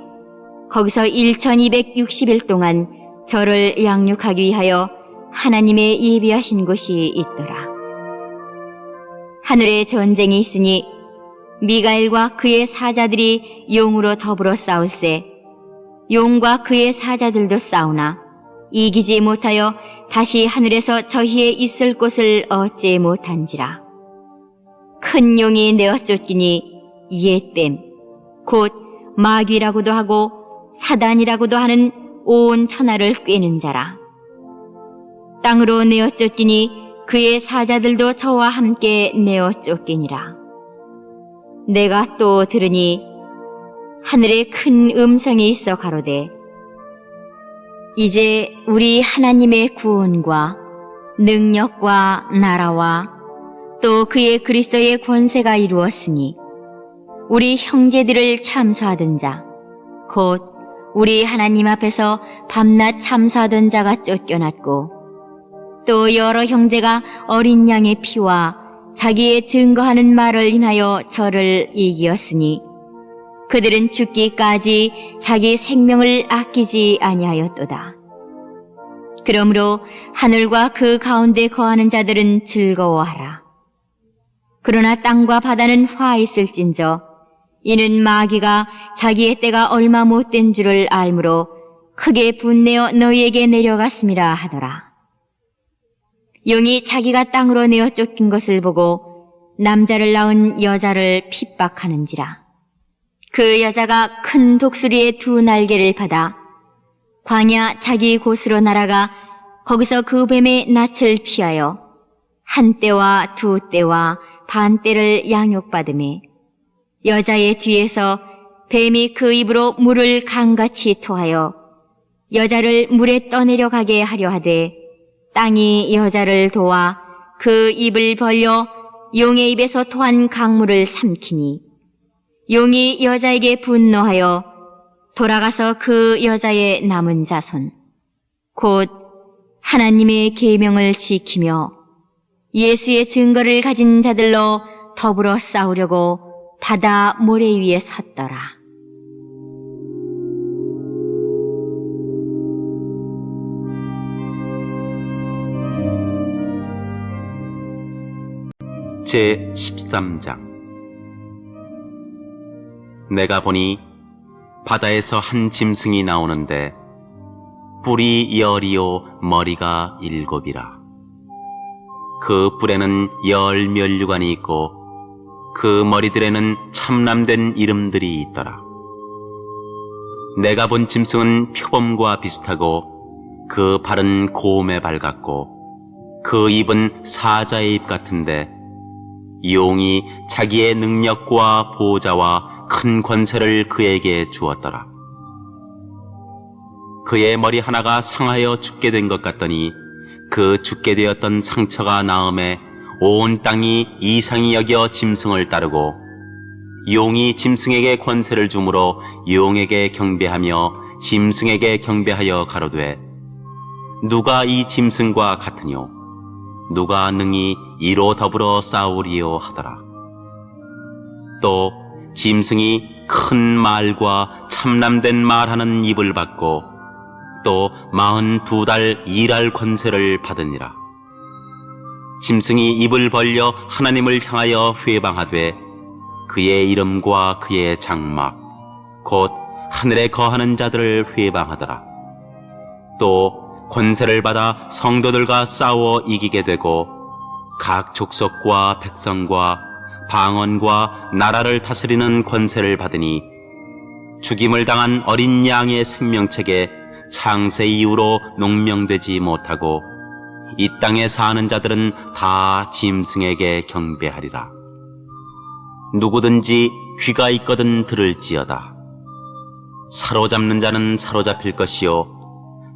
거기서 1260일 동안 저를 양육하기 위하여 하나님의 예비하신 곳이 있더라. 하늘에 전쟁이 있으니 미가엘과 그의 사자들이 용으로 더불어 싸울세 용과 그의 사자들도 싸우나 이기지 못하여 다시 하늘에서 저희의 있을 곳을 얻지 못한지라. 큰 용이 내어 쫓기니 예땜 곧 마귀라고도 하고 사단이라고도 하는 온 천하를 꿰는 자라. 땅으로 내어 쫓기니 그의 사자들도 저와 함께 내어 쫓기니라. 내가 또 들으니 하늘에 큰 음성이 있어 가로되 이제 우리 하나님의 구원과 능력과 나라와 또 그의 그리스도의 권세가 이루었으니 우리 형제들을 참소하던 자 곧 우리 하나님 앞에서 밤낮 참소하던 자가 쫓겨났고 또 여러 형제가 어린 양의 피와 자기의 증거하는 말을 인하여 저를 이기었으니 그들은 죽기까지 자기 생명을 아끼지 아니하였도다. 그러므로 하늘과 그 가운데 거하는 자들은 즐거워하라. 그러나 땅과 바다는 화 있을진저 이는 마귀가 자기의 때가 얼마 못된 줄을 알므로 크게 분내어 너희에게 내려갔음이라 하더라. 용이 자기가 땅으로 내어 쫓긴 것을 보고 남자를 낳은 여자를 핍박하는지라. 그 여자가 큰 독수리의 2 날개를 받아 광야 자기 곳으로 날아가 거기서 그 뱀의 낯을 피하여 1떼와 2떼와 반떼를 양육받으며 여자의 뒤에서 뱀이 그 입으로 물을 강같이 토하여 여자를 물에 떠내려가게 하려 하되 땅이 여자를 도와 그 입을 벌려 용의 입에서 토한 강물을 삼키니 용이 여자에게 분노하여 돌아가서 그 여자의 남은 자손 곧 하나님의 계명을 지키며 예수의 증거를 가진 자들로 더불어 싸우려고 바다 모래 위에 섰더라.
제 13장. 내가 보니 바다에서 한 짐승이 나오는데 뿔이 10이요 머리가 7이라. 그 뿔에는 10면류관이 있고 그 머리들에는 참람된 이름들이 있더라. 내가 본 짐승은 표범과 비슷하고 그 발은 곰의 발 같고 그 입은 사자의 입 같은데 용이 자기의 능력과 보좌와 큰 권세를 그에게 주었더라. 그의 머리 하나가 상하여 죽게 된 것 같더니 그 죽게 되었던 상처가 나음에 온 땅이 이상히 여겨 짐승을 따르고 용이 짐승에게 권세를 주므로 용에게 경배하며 짐승에게 경배하여 가로되 누가 이 짐승과 같으뇨 누가 능히 이로 더불어 싸우리요 하더라. 또 짐승이 큰 말과 참람된 말하는 입을 받고 또 42달 일할 권세를 받으니라. 짐승이 입을 벌려 하나님을 향하여 회방하되 그의 이름과 그의 장막 곧 하늘에 거하는 자들을 회방하더라. 또 권세를 받아 성도들과 싸워 이기게 되고 각 족속과 백성과 방언과 나라를 다스리는 권세를 받으니 죽임을 당한 어린 양의 생명책에 창세 이후로 농명되지 못하고 이 땅에 사는 자들은 다 짐승에게 경배하리라. 누구든지 귀가 있거든 들을지어다. 사로잡는 자는 사로잡힐 것이요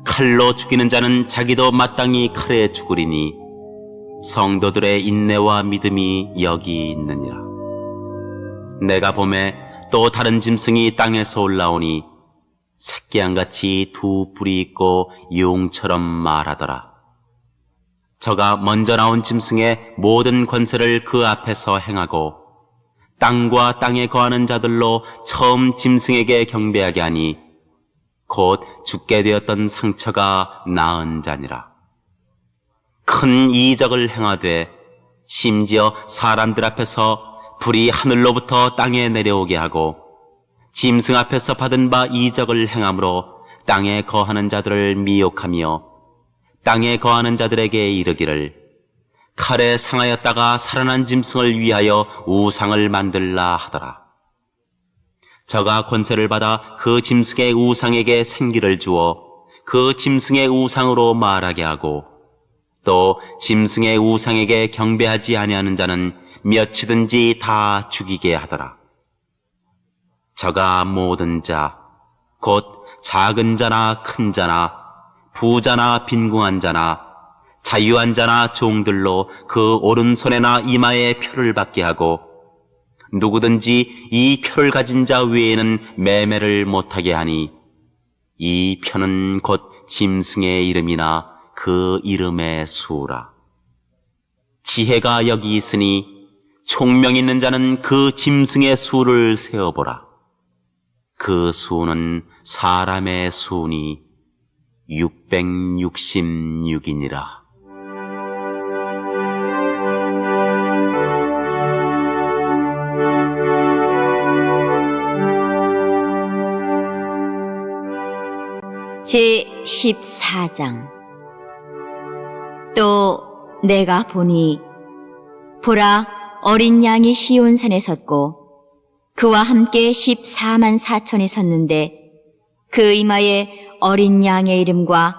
칼로 죽이는 자는 자기도 마땅히 칼에 죽으리니 성도들의 인내와 믿음이 여기 있느니라. 내가 보매 또 다른 짐승이 땅에서 올라오니 새끼양같이 두 뿔이 있고 용처럼 말하더라. 저가 먼저 나온 짐승의 모든 권세를 그 앞에서 행하고 땅과 땅에 거하는 자들로 처음 짐승에게 경배하게 하니 곧 죽게 되었던 상처가 나은 자니라. 큰 이적을 행하되 심지어 사람들 앞에서 불이 하늘로부터 땅에 내려오게 하고 짐승 앞에서 받은 바 이적을 행함으로 땅에 거하는 자들을 미혹하며 땅에 거하는 자들에게 이르기를 칼에 상하였다가 살아난 짐승을 위하여 우상을 만들라 하더라. 저가 권세를 받아 그 짐승의 우상에게 생기를 주어 그 짐승의 우상으로 말하게 하고 또 짐승의 우상에게 경배하지 아니하는 자는 몇이든지 다 죽이게 하더라. 저가 모든 자, 곧 작은 자나 큰 자나 부자나 빈궁한 자나 자유한 자나 종들로 그 오른손에나 이마에 표를 받게 하고 누구든지 이 표를 가진 자 외에는 매매를 못하게 하니 이 표는 곧 짐승의 이름이나 그 이름의 수라. 지혜가 여기 있으니 총명 있는 자는 그 짐승의 수를 세어보라. 그 수는 사람의 수니 666이니라.
제 14장. 또 내가 보니 보라 어린 양이 시온산에 섰고 그와 함께 14만 4천이 섰는데 그 이마에 어린 양의 이름과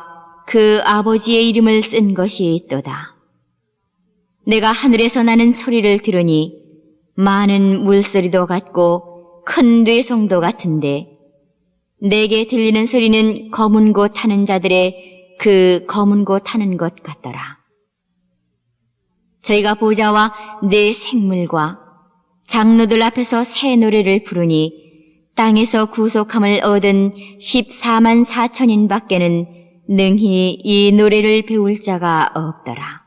그 아버지의 이름을 쓴 것이 있도다. 내가 하늘에서 나는 소리를 들으니 많은 물소리도 같고 큰 뇌성도 같은데 내게 들리는 소리는 검은 곳 타는 자들의 그 검은 곳 타는 것 같더라. 저희가 보좌와 네 생물과 장로들 앞에서 새 노래를 부르니 땅에서 구속함을 얻은 14만 4천인 밖에는 능히 이 노래를 배울 자가 없더라.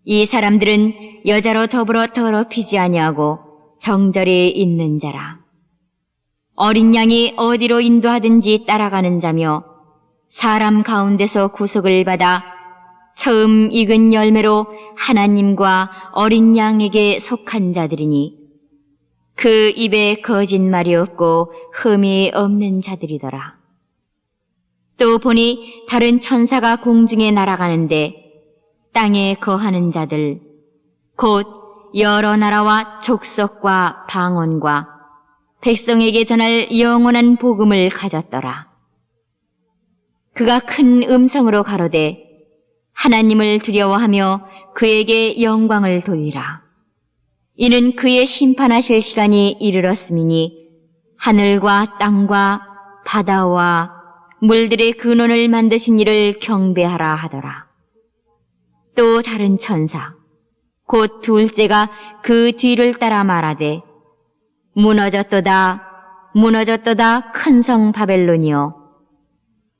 이 사람들은 여자로 더불어 더럽히지 아니하고 정절이 있는 자라. 어린 양이 어디로 인도하든지 따라가는 자며 사람 가운데서 구속을 받아 처음 익은 열매로 하나님과 어린 양에게 속한 자들이니 그 입에 거짓말이 없고 흠이 없는 자들이더라. 또 보니 다른 천사가 공중에 날아가는데 땅에 거하는 자들 곧 여러 나라와 족속과 방언과 백성에게 전할 영원한 복음을 가졌더라. 그가 큰 음성으로 가로되 하나님을 두려워하며 그에게 영광을 돌리라. 이는 그의 심판하실 시간이 이르렀음이니 하늘과 땅과 바다와 물들의 근원을 만드신 이를 경배하라 하더라. 또 다른 천사 곧 둘째가 그 뒤를 따라 말하되 무너졌도다 무너졌도다 큰 성 바벨론이여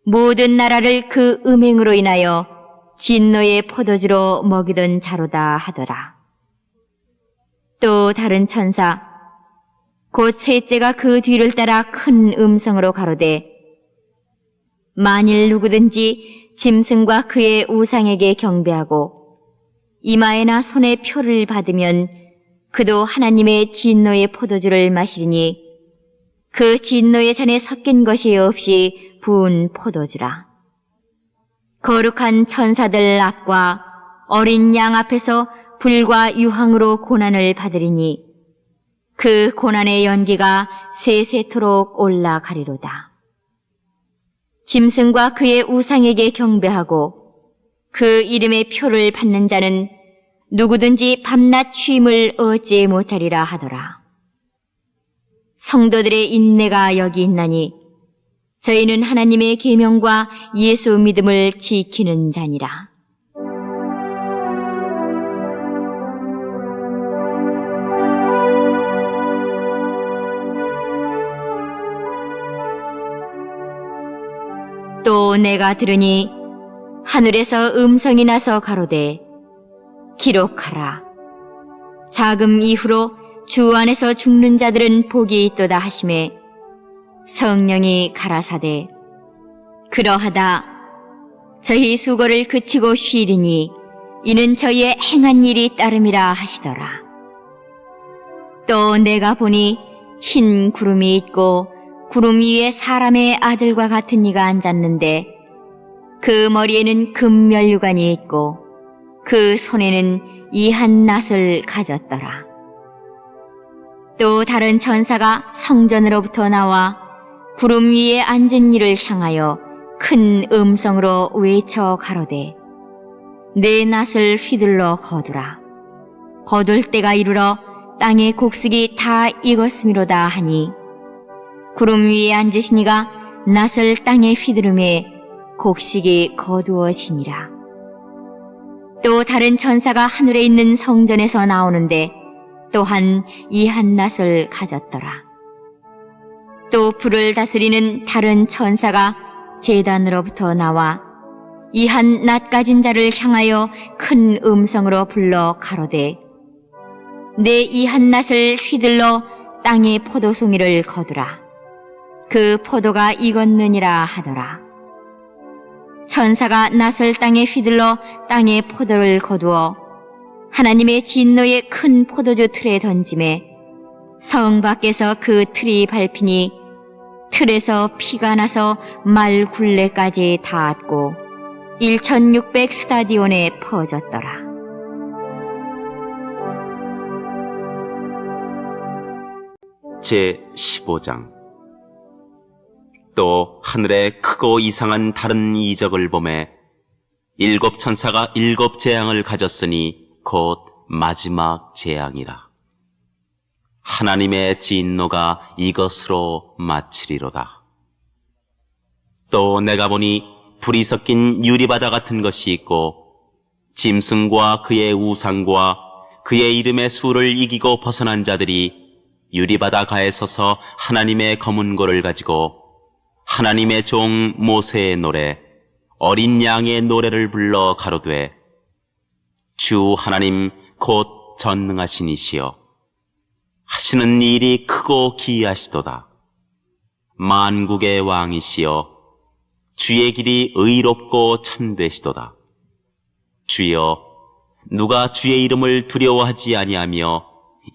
모든 나라를 그 음행으로 인하여 진노의 포도주로 먹이던 자로다 하더라. 또 다른 천사 곧 셋째가 그 뒤를 따라 큰 음성으로 가로되 만일 누구든지 짐승과 그의 우상에게 경배하고 이마에나 손에 표를 받으면 그도 하나님의 진노의 포도주를 마시리니 그 진노의 잔에 섞인 것이 없이 부은 포도주라. 거룩한 천사들 앞과 어린 양 앞에서 불과 유황으로 고난을 받으리니 그 고난의 연기가 세세토록 올라가리로다. 짐승과 그의 우상에게 경배하고 그 이름의 표를 받는 자는 누구든지 밤낮 쉼을 얻지 못하리라 하더라. 성도들의 인내가 여기 있나니 저희는 하나님의 계명과 예수 믿음을 지키는 자니라. 또 내가 들으니 하늘에서 음성이 나서 가로되 기록하라. 자금 이후로 주 안에서 죽는 자들은 복이 있도다 하시매 성령이 가라사대 그러하다. 저희 수고를 그치고 쉬리니 이는 저희의 행한 일이 따름이라 하시더라. 또 내가 보니 흰 구름이 있고 구름 위에 사람의 아들과 같은 이가 앉았는데 그 머리에는 금면류관이 있고 그 손에는 이한 낫을 가졌더라. 또 다른 천사가 성전으로부터 나와 구름 위에 앉은 이를 향하여 큰 음성으로 외쳐 가로되 내 낫을 휘둘러 거두라. 거둘 때가 이르러 땅의 곡식이 다 익었음이로다 하니 구름 위에 앉으신 이가 낫을 땅에 휘두르매 곡식이 거두어지니라. 또 다른 천사가 하늘에 있는 성전에서 나오는데 또한 이 한 낫을 가졌더라. 또 불을 다스리는 다른 천사가 제단으로부터 나와 이 한 낫 가진 자를 향하여 큰 음성으로 불러 가로되 내 이 한 낫을 휘둘러 땅의 포도송이를 거두라. 그 포도가 익었느니라 하더라. 천사가 낫을 땅에 휘둘러 땅의 포도를 거두어 하나님의 진노의 큰 포도주 틀에 던짐에 성 밖에서 그 틀이 밟히니 틀에서 피가 나서 말 굴레까지 닿았고 1600 스타디온에 퍼졌더라.
제 15장. 또 하늘에 크고 이상한 다른 이적을 보매 일곱 천사가 일곱 재앙을 가졌으니 곧 마지막 재앙이라. 하나님의 진노가 이것으로 마치리로다. 또 내가 보니 불이 섞인 유리바다 같은 것이 있고 짐승과 그의 우상과 그의 이름의 수를 이기고 벗어난 자들이 유리바다 가에 서서 하나님의 검은고를 가지고 하나님의 종 모세의 노래, 어린 양의 노래를 불러 가로되 주 하나님 곧 전능하신 이시여 하시는 일이 크고 기이하시도다. 만국의 왕이시여 주의 길이 의롭고 참되시도다. 주여 누가 주의 이름을 두려워하지 아니하며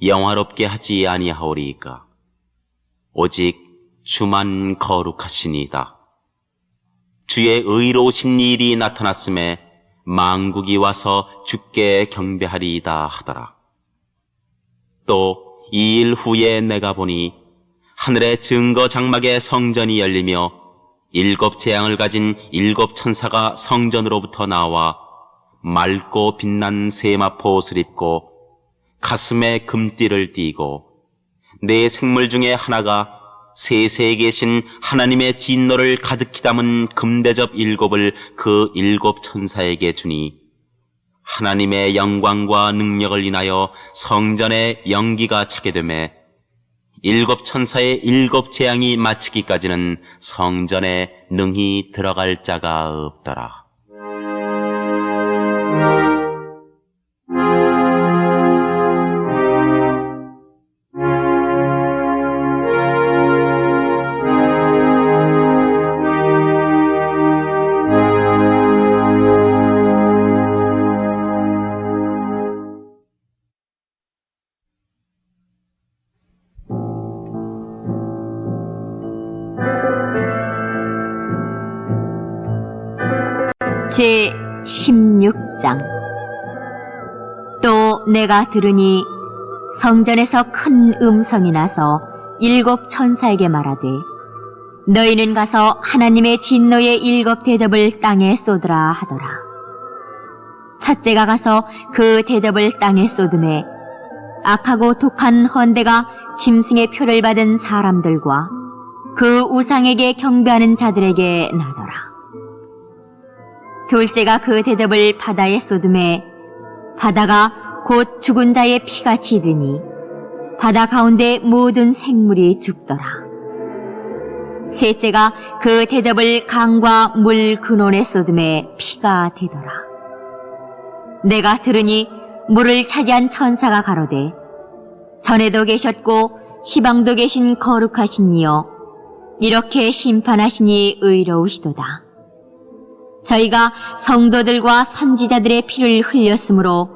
영화롭게 하지 아니하오리이까. 오직 주만 거룩하시니이다. 주의 의로우신 일이 나타났음에 만국이 와서 주께 경배하리이다 하더라. 또 이 일 후에 내가 보니 하늘의 증거 장막의 성전이 열리며 일곱 재앙을 가진 일곱 천사가 성전으로부터 나와 맑고 빛난 세마포 옷을 입고 가슴에 금띠를 띠고 네 생물 중에 하나가 세세에 계신 하나님의 진노를 가득히 담은 금대접 일곱을 그 일곱 천사에게 주니 하나님의 영광과 능력을 인하여 성전에 연기가 차게 되매 일곱 천사의 일곱 재앙이 마치기까지는 성전에 능히 들어갈 자가 없더라.
제 16장. 또 내가 들으니 성전에서 큰 음성이 나서 일곱 천사에게 말하되 너희는 가서 하나님의 진노의 일곱 대접을 땅에 쏟으라 하더라. 첫째가 가서 그 대접을 땅에 쏟음에 악하고 독한 헌대가 짐승의 표를 받은 사람들과 그 우상에게 경배하는 자들에게 나더라. 둘째가 그 대접을 바다에 쏟음에 바다가 곧 죽은 자의 피가 지드니 바다 가운데 모든 생물이 죽더라. 셋째가 그 대접을 강과 물 근원에 쏟음에 피가 되더라. 내가 들으니 물을 차지한 천사가 가로되 전에도 계셨고 시방도 계신 거룩하신 이여 이렇게 심판하시니 의로우시도다. 저희가 성도들과 선지자들의 피를 흘렸으므로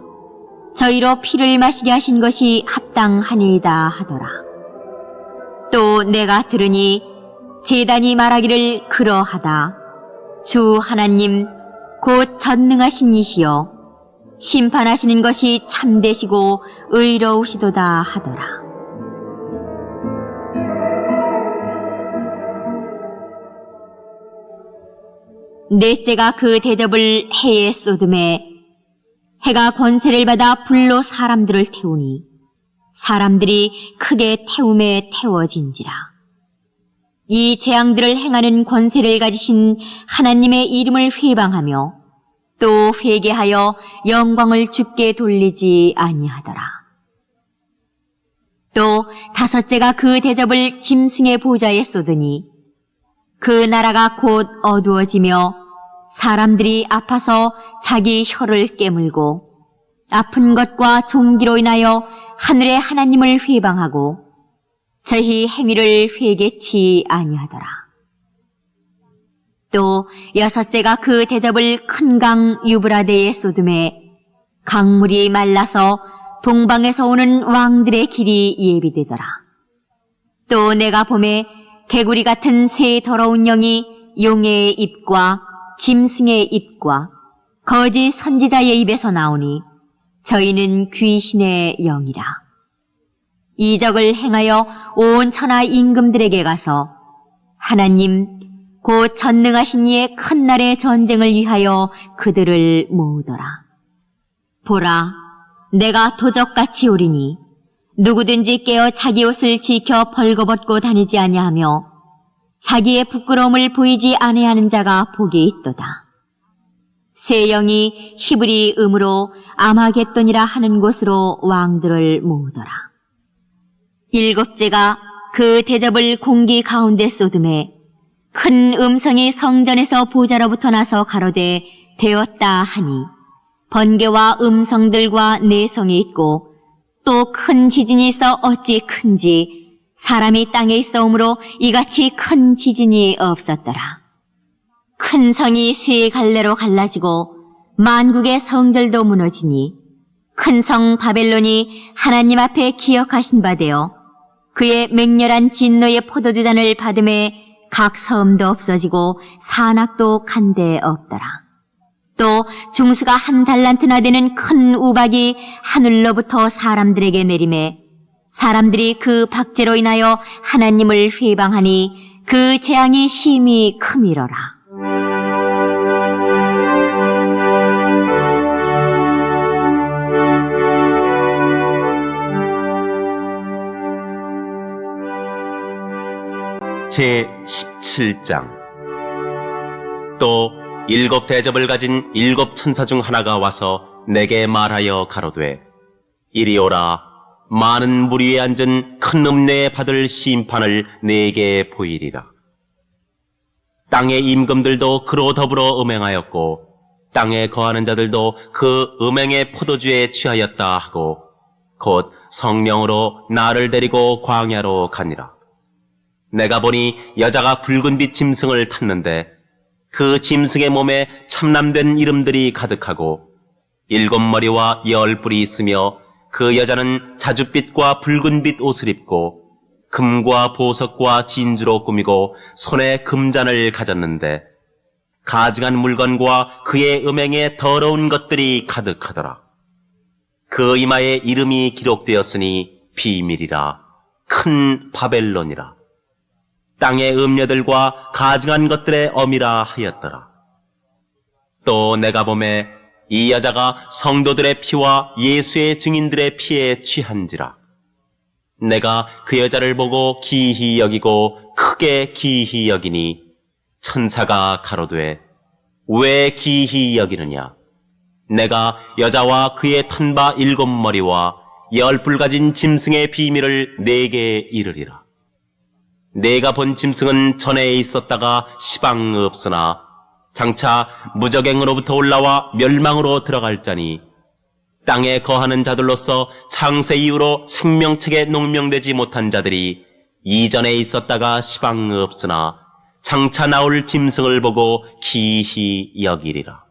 저희로 피를 마시게 하신 것이 합당하니이다 하더라. 또 내가 들으니 제단이 말하기를 그러하다. 주 하나님 곧 전능하신 이시여 심판하시는 것이 참되시고 의로우시도다 하더라. 넷째가 그 대접을 해에 쏟음에 해가 권세를 받아 불로 사람들을 태우니 사람들이 크게 태움에 태워진지라. 이 재앙들을 행하는 권세를 가지신 하나님의 이름을 회방하며 또 회개하여 영광을 주께 돌리지 아니하더라. 또 다섯째가 그 대접을 짐승의 보좌에 쏟으니 그 나라가 곧 어두워지며 사람들이 아파서 자기 혀를 깨물고 아픈 것과 종기로 인하여 하늘의 하나님을 회방하고 저희 행위를 회개치 아니하더라. 또 여섯째가 그 대접을 큰 강 유브라데에 쏟음에 강물이 말라서 동방에서 오는 왕들의 길이 예비되더라. 또 내가 보매 개구리 같은 새 더러운 영이 용의 입과 짐승의 입과 거짓 선지자의 입에서 나오니 저희는 귀신의 영이라. 이적을 행하여 온 천하 임금들에게 가서 하나님 곧 전능하신 이의 큰 날의 전쟁을 위하여 그들을 모으더라. 보라, 내가 도적같이 오리니 누구든지 깨어 자기 옷을 지켜 벌거벗고 다니지 아니하며 자기의 부끄러움을 보이지 아니하는 자가 복이 있도다. 새 영이 히브리 음으로 아마겟돈이라 하는 곳으로 왕들을 모으더라. 일곱째가 그 대접을 공기 가운데 쏟음에 큰 음성이 성전에서 보좌로부터 나서 가로되 되었다 하니 번개와 음성들과 내성이 있고 또 큰 지진이 있어 어찌 큰지 사람이 땅에 있어오므로 이같이 큰 지진이 없었더라. 큰 성이 세 갈래로 갈라지고 만국의 성들도 무너지니 큰 성 바벨론이 하나님 앞에 기억하신 바 되어 그의 맹렬한 진노의 포도주잔을 받음에 각 섬도 없어지고 산악도 간데 없더라. 또 중수가 1달란트나 되는 큰 우박이 하늘로부터 사람들에게 내림에 사람들이 그 박제로 인하여 하나님을 회방하니 그 재앙이 심히 크미러라.
제 17장. 또 7 대접을 가진 7 천사 중 하나가 와서 내게 말하여 가로되 이리 오라. 많은 물 위에 앉은 큰 음녀에 받을 심판을 내게 보이리라. 땅의 임금들도 그로 더불어 음행하였고 땅에 거하는 자들도 그 음행의 포도주에 취하였다 하고 곧 성령으로 나를 데리고 광야로 가니라. 내가 보니 여자가 붉은빛 짐승을 탔는데 그 짐승의 몸에 참남된 이름들이 가득하고 7 머리와 10 뿔이 있으며 그 여자는 자줏빛과 붉은빛 옷을 입고 금과 보석과 진주로 꾸미고 손에 금잔을 가졌는데 가증한 물건과 그의 음행에 더러운 것들이 가득하더라. 그 이마에 이름이 기록되었으니 비밀이라 큰 바벨론이라. 땅의 음녀들과 가증한 것들의 어미라 하였더라. 또 내가 보매 이 여자가 성도들의 피와 예수의 증인들의 피에 취한지라. 내가 그 여자를 보고 기히 여기고 크게 기히 여기니 천사가 가로되 왜 기히 여기느냐? 내가 여자와 그의 탄 바 7머리와 10뿔 가진 짐승의 비밀을 네게 이르리라. 내가 본 짐승은 전에 있었다가 시방 없으나 장차 무적행으로부터 올라와 멸망으로 들어갈 자니 땅에 거하는 자들로서 창세 이후로 생명책에 농명되지 못한 자들이 이전에 있었다가 시방 없으나 장차 나올 짐승을 보고 기히 여기리라.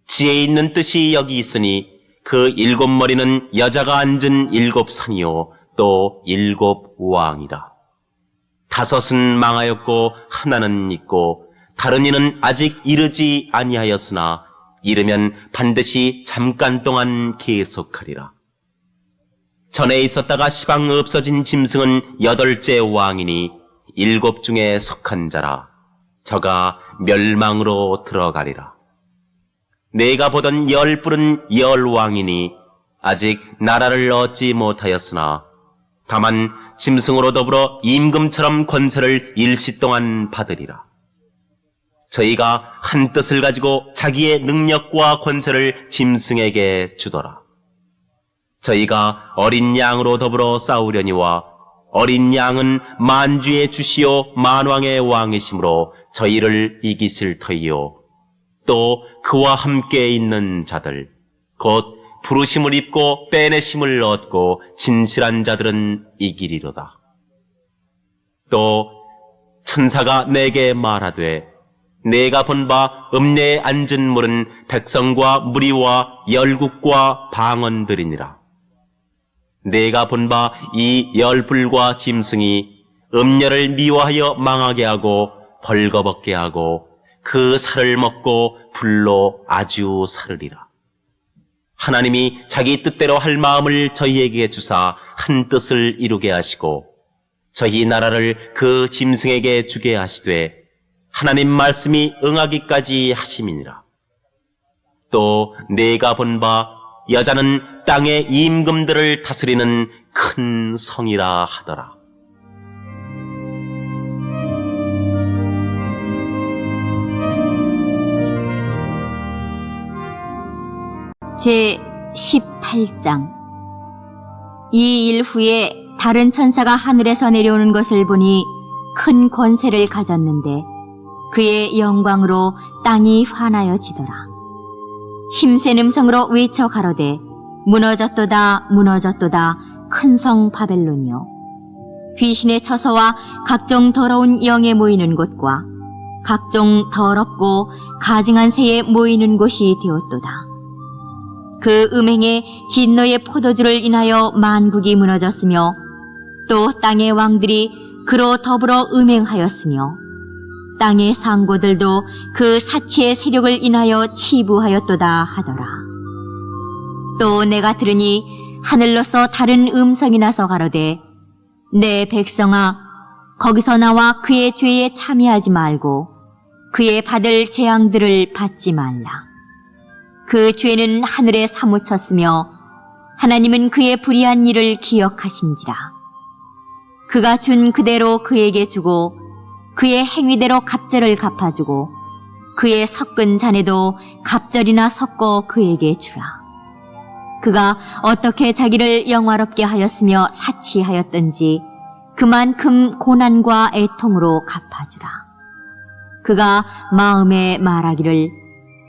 지혜 있는 뜻이 여기 있으니 그 7머리는 여자가 앉은 7산이요 또 7왕이라. 5은 망하였고 하나는 있고 다른 이는 아직 이르지 아니하였으나 이르면 반드시 잠깐 동안 계속하리라. 전에 있었다가 시방 없어진 짐승은 8째 왕이니 7 중에 속한 자라. 저가 멸망으로 들어가리라. 내가 보던 10뿔은 10왕이니 아직 나라를 얻지 못하였으나 다만 짐승으로 더불어 임금처럼 권세를 일시 동안 받으리라. 저희가 한 뜻을 가지고 자기의 능력과 권세를 짐승에게 주더라. 저희가 어린 양으로 더불어 싸우려니와 어린 양은 만주의 주시요 만왕의 왕이시므로 저희를 이기실 터이요 또 그와 함께 있는 자들 곧 부르심을 입고 빼내심을 얻고 진실한 자들은 이기리로다. 또 천사가 내게 말하되 내가 본 바 음녀에 앉은 물은 백성과 무리와 열국과 방언들이니라. 내가 본 바 이 10뿔과 짐승이 음녀를 미워하여 망하게 하고 벌거벗게 하고 그 살을 먹고 불로 아주 사르리라. 하나님이 자기 뜻대로 할 마음을 저희에게 주사 한 뜻을 이루게 하시고 저희 나라를 그 짐승에게 주게 하시되 하나님 말씀이 응하기까지 하심이니라. 또 내가 본 바 여자는 땅의 임금들을 다스리는 큰 성이라 하더라.
제 18장. 이 일 후에 다른 천사가 하늘에서 내려오는 것을 보니 큰 권세를 가졌는데 그의 영광으로 땅이 환하여지더라. 힘센 음성으로 외쳐 가로되 무너졌도다 무너졌도다 큰 성 바벨론이요 귀신의 처소와 각종 더러운 영에 모이는 곳과 각종 더럽고 가증한 새에 모이는 곳이 되었도다. 그 음행에 진노의 포도주를 인하여 만국이 무너졌으며 또 땅의 왕들이 그로 더불어 음행하였으며 땅의 상고들도 그 사치의 세력을 인하여 치부하였도다 하더라. 또 내가 들으니 하늘로서 다른 음성이 나서 가로되 내 백성아 거기서 나와 그의 죄에 참여하지 말고 그의 받을 재앙들을 받지 말라. 그 죄는 하늘에 사무쳤으며 하나님은 그의 불의한 일을 기억하신지라. 그가 준 그대로 그에게 주고 그의 행위대로 갑절을 갚아주고 그의 섞은 잔에도 갑절이나 섞어 그에게 주라. 그가 어떻게 자기를 영화롭게 하였으며 사치하였던지 그만큼 고난과 애통으로 갚아주라. 그가 마음에 말하기를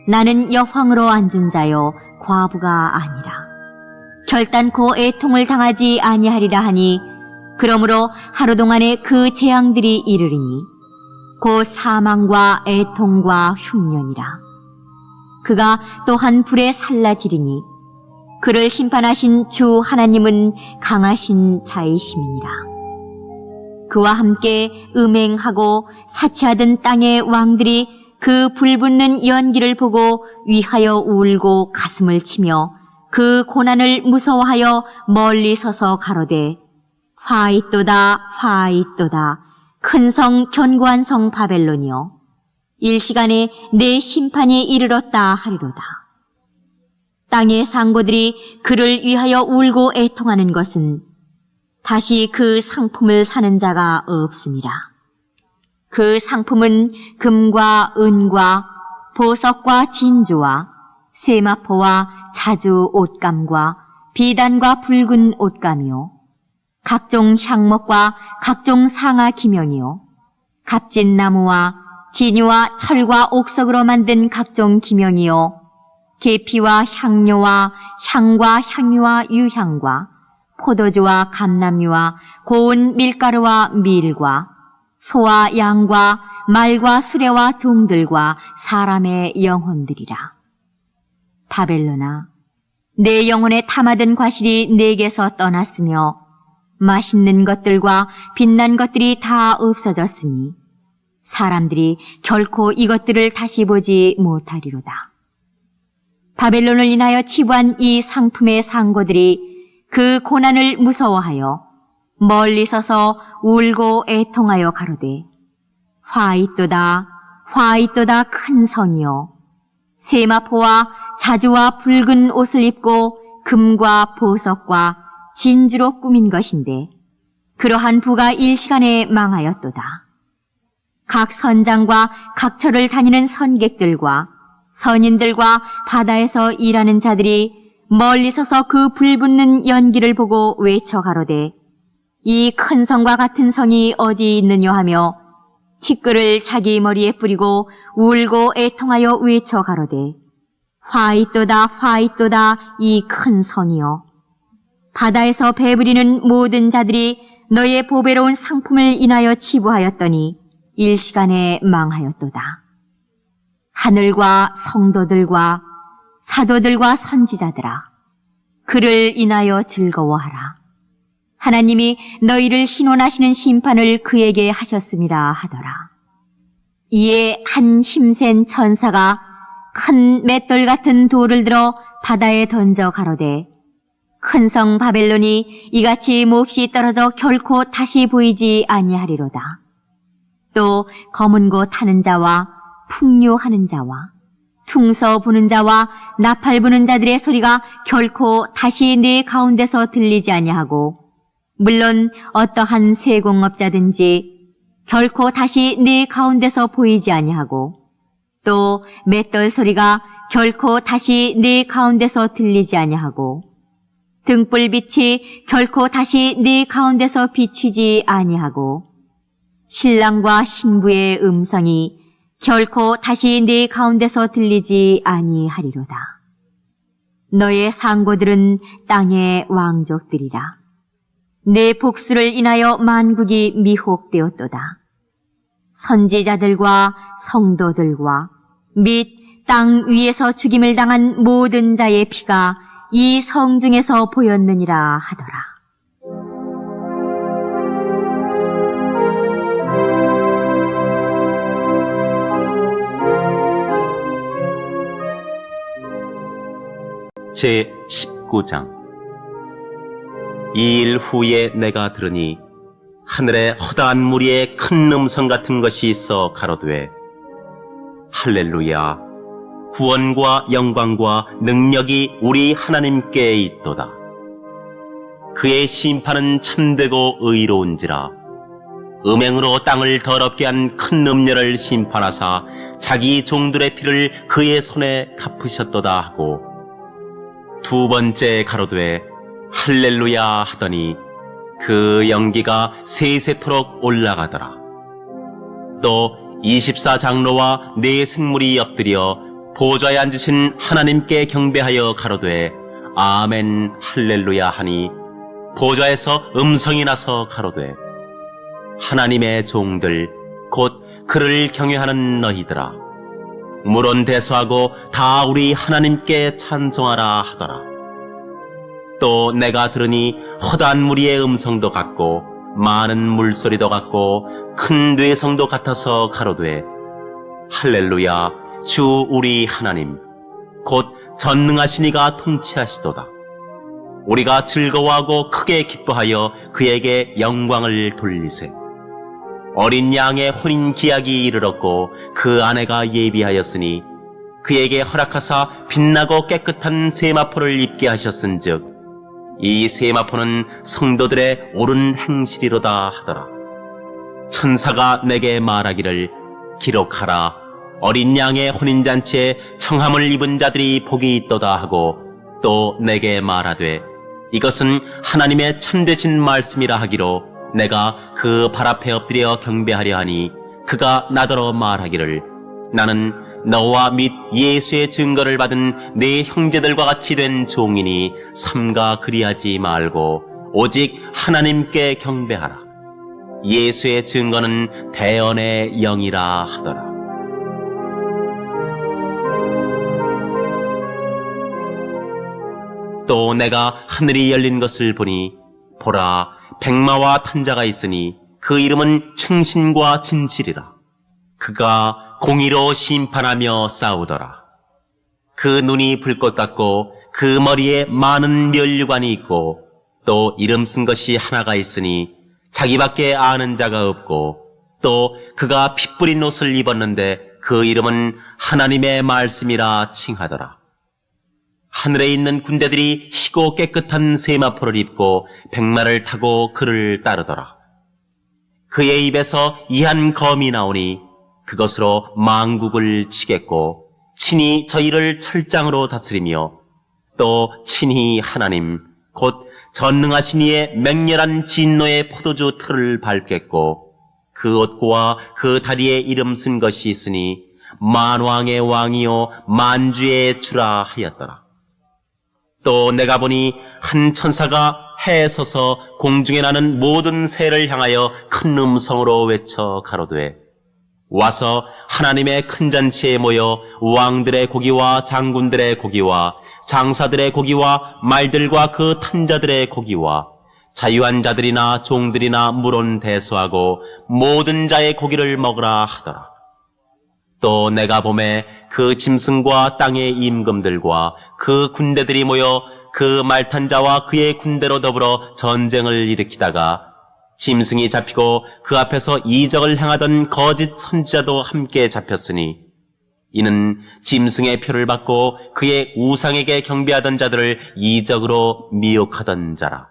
나는 여황으로 앉은 자요 과부가 아니라 결단코 애통을 당하지 아니하리라 하니 그러므로 하루 동안에 그 재앙들이 이르리니 곧 사망과 애통과 흉년이라. 그가 또한 불에 살라지리니 그를 심판하신 주 하나님은 강하신 자이심이니라. 그와 함께 음행하고 사치하던 땅의 왕들이 그 불붙는 연기를 보고 위하여 울고 가슴을 치며 그 고난을 무서워하여 멀리 서서 가로되 화있도다 화있도다 큰 성 견고한 성 바벨론이여 일시간에 내 심판이 이르렀다 하리로다. 땅의 상고들이 그를 위하여 울고 애통하는 것은 다시 그 상품을 사는 자가 없습니다. 그 상품은 금과 은과 보석과 진주와 세마포와 자주 옷감과 비단과 붉은 옷감이요 각종 향목과 각종 상아 기명이요 값진 나무와 진유와 철과 옥석으로 만든 각종 기명이요 계피와 향료와 향과 향유와 유향과 포도주와 감람유와 고운 밀가루와 밀과 소와 양과 말과 수레와 종들과 사람의 영혼들이라. 바벨론아, 내 영혼에 탐하던 과실이 내게서 떠났으며 맛있는 것들과 빛난 것들이 다 없어졌으니 사람들이 결코 이것들을 다시 보지 못하리로다. 바벨론을 인하여 치부한 이 상품의 상고들이 그 고난을 무서워하여 멀리 서서 울고 애통하여 가로되 화 있도다 큰 성이여 세마포와 자주와 붉은 옷을 입고 금과 보석과 진주로 꾸민 것인데 그러한 부가 일시간에 망하였도다. 각 선장과 각 처를 다니는 선객들과 선인들과 바다에서 일하는 자들이 멀리 서서 그 불붙는 연기를 보고 외쳐 가로되 이 큰 성과 같은 성이 어디 있느냐 하며 티끌을 자기 머리에 뿌리고 울고 애통하여 외쳐 가로되 화 있도다 이 큰 성이여 바다에서 배부리는 모든 자들이 너의 보배로운 상품을 인하여 치부하였더니 일시간에 망하였도다. 하늘과 성도들과 사도들과 선지자들아 그를 인하여 즐거워하라. 하나님이 너희를 신원하시는 심판을 그에게 하셨음이라 하더라. 이에 한 힘센 천사가 큰 맷돌 같은 돌을 들어 바다에 던져 가로되 큰 성 바벨론이 이같이 몹시 떨어져 결코 다시 보이지 아니하리로다. 또 검은 곳 타는 자와 풍요하는 자와 퉁서 부는 자와 나팔 부는 자들의 소리가 결코 다시 네 가운데서 들리지 아니하고 물론 어떠한 세공업자든지 결코 다시 네 가운데서 보이지 아니하고 또 맷돌 소리가 결코 다시 네 가운데서 들리지 아니하고 등불빛이 결코 다시 네 가운데서 비추지 아니하고 신랑과 신부의 음성이 결코 다시 네 가운데서 들리지 아니하리로다. 너의 상고들은 땅의 왕족들이라. 내 복수를 인하여 만국이 미혹되었도다. 선지자들과 성도들과 및 땅 위에서 죽임을 당한 모든 자의 피가 이 성중에서 보였느니라 하더라.
제 19장. 이 일 후에 내가 들으니 하늘에 허다한 무리의 큰 음성 같은 것이 있어 가로되 할렐루야 구원과 영광과 능력이 우리 하나님께 있도다. 그의 심판은 참되고 의로운지라. 음행으로 땅을 더럽게 한 큰 음녀를 심판하사 자기 종들의 피를 그의 손에 갚으셨도다 하고 두 번째 가로되 할렐루야 하더니 그 연기가 세세토록 올라가더라. 또 24장로와 네 생물이 엎드려 보좌에 앉으신 하나님께 경배하여 가로되 아멘 할렐루야 하니 보좌에서 음성이 나서 가로되 하나님의 종들 곧 그를 경외하는 너희들아 물론 대수하고 다 우리 하나님께 찬송하라 하더라. 또 내가 들으니 허다한 무리의 음성도 같고 많은 물소리도 같고 큰 뇌성도 같아서 가로되 할렐루야 주 우리 하나님 곧 전능하신 이가 통치하시도다. 우리가 즐거워하고 크게 기뻐하여 그에게 영광을 돌리세. 어린 양의 혼인 기약이 이르렀고 그 아내가 예비하였으니 그에게 허락하사 빛나고 깨끗한 세마포를 입게 하셨은즉 이 세마포는 성도들의 옳은 행실이로다 하더라. 천사가 내게 말하기를 기록하라. 어린 양의 혼인잔치에 청함을 입은 자들이 복이 있도다 하고 또 내게 말하되 이것은 하나님의 참되신 말씀이라 하기로 내가 그 발 앞에 엎드려 경배하려 하니 그가 나더러 말하기를 나는 너와 및 예수의 증거를 받은 네 형제들과 같이 된 종이니 삼가 그리하지 말고 오직 하나님께 경배하라. 예수의 증거는 대언의 영이라 하더라. 또 내가 하늘이 열린 것을 보니 보라 백마와 탄자가 있으니 그 이름은 충신과 진실이라. 그가 공의로 심판하며 싸우더라. 그 눈이 불꽃 같고 그 머리에 많은 면류관이 있고 또 이름 쓴 것이 하나가 있으니 자기밖에 아는 자가 없고 또 그가 피 뿌린 옷을 입었는데 그 이름은 하나님의 말씀이라 칭하더라. 하늘에 있는 군대들이 희고 깨끗한 세마포를 입고 백마를 타고 그를 따르더라. 그의 입에서 이한 검이 나오니 그것으로 만국을 치겠고 친히 저희를 철장으로 다스리며 또 친히 하나님 곧 전능하신 이의 맹렬한 진노의 포도주 틀을 밟겠고 그 옷과 그 다리에 이름 쓴 것이 있으니 만왕의 왕이요 만주의 주라 하였더라. 또 내가 보니 한 천사가 해에 서서 공중에 나는 모든 새를 향하여 큰 음성으로 외쳐 가로되 와서 하나님의 큰 잔치에 모여 왕들의 고기와 장군들의 고기와 장사들의 고기와 말들과 그 탄자들의 고기와 자유한 자들이나 종들이나 물론 대소하고 모든 자의 고기를 먹으라 하더라. 또 내가 봄에 그 짐승과 땅의 임금들과 그 군대들이 모여 그 말탄 자와 그의 군대로 더불어 전쟁을 일으키다가 짐승이 잡히고 그 앞에서 이적을 행하던 거짓 선지자도 함께 잡혔으니 이는 짐승의 표를 받고 그의 우상에게 경배하던 자들을 이적으로 미혹하던 자라.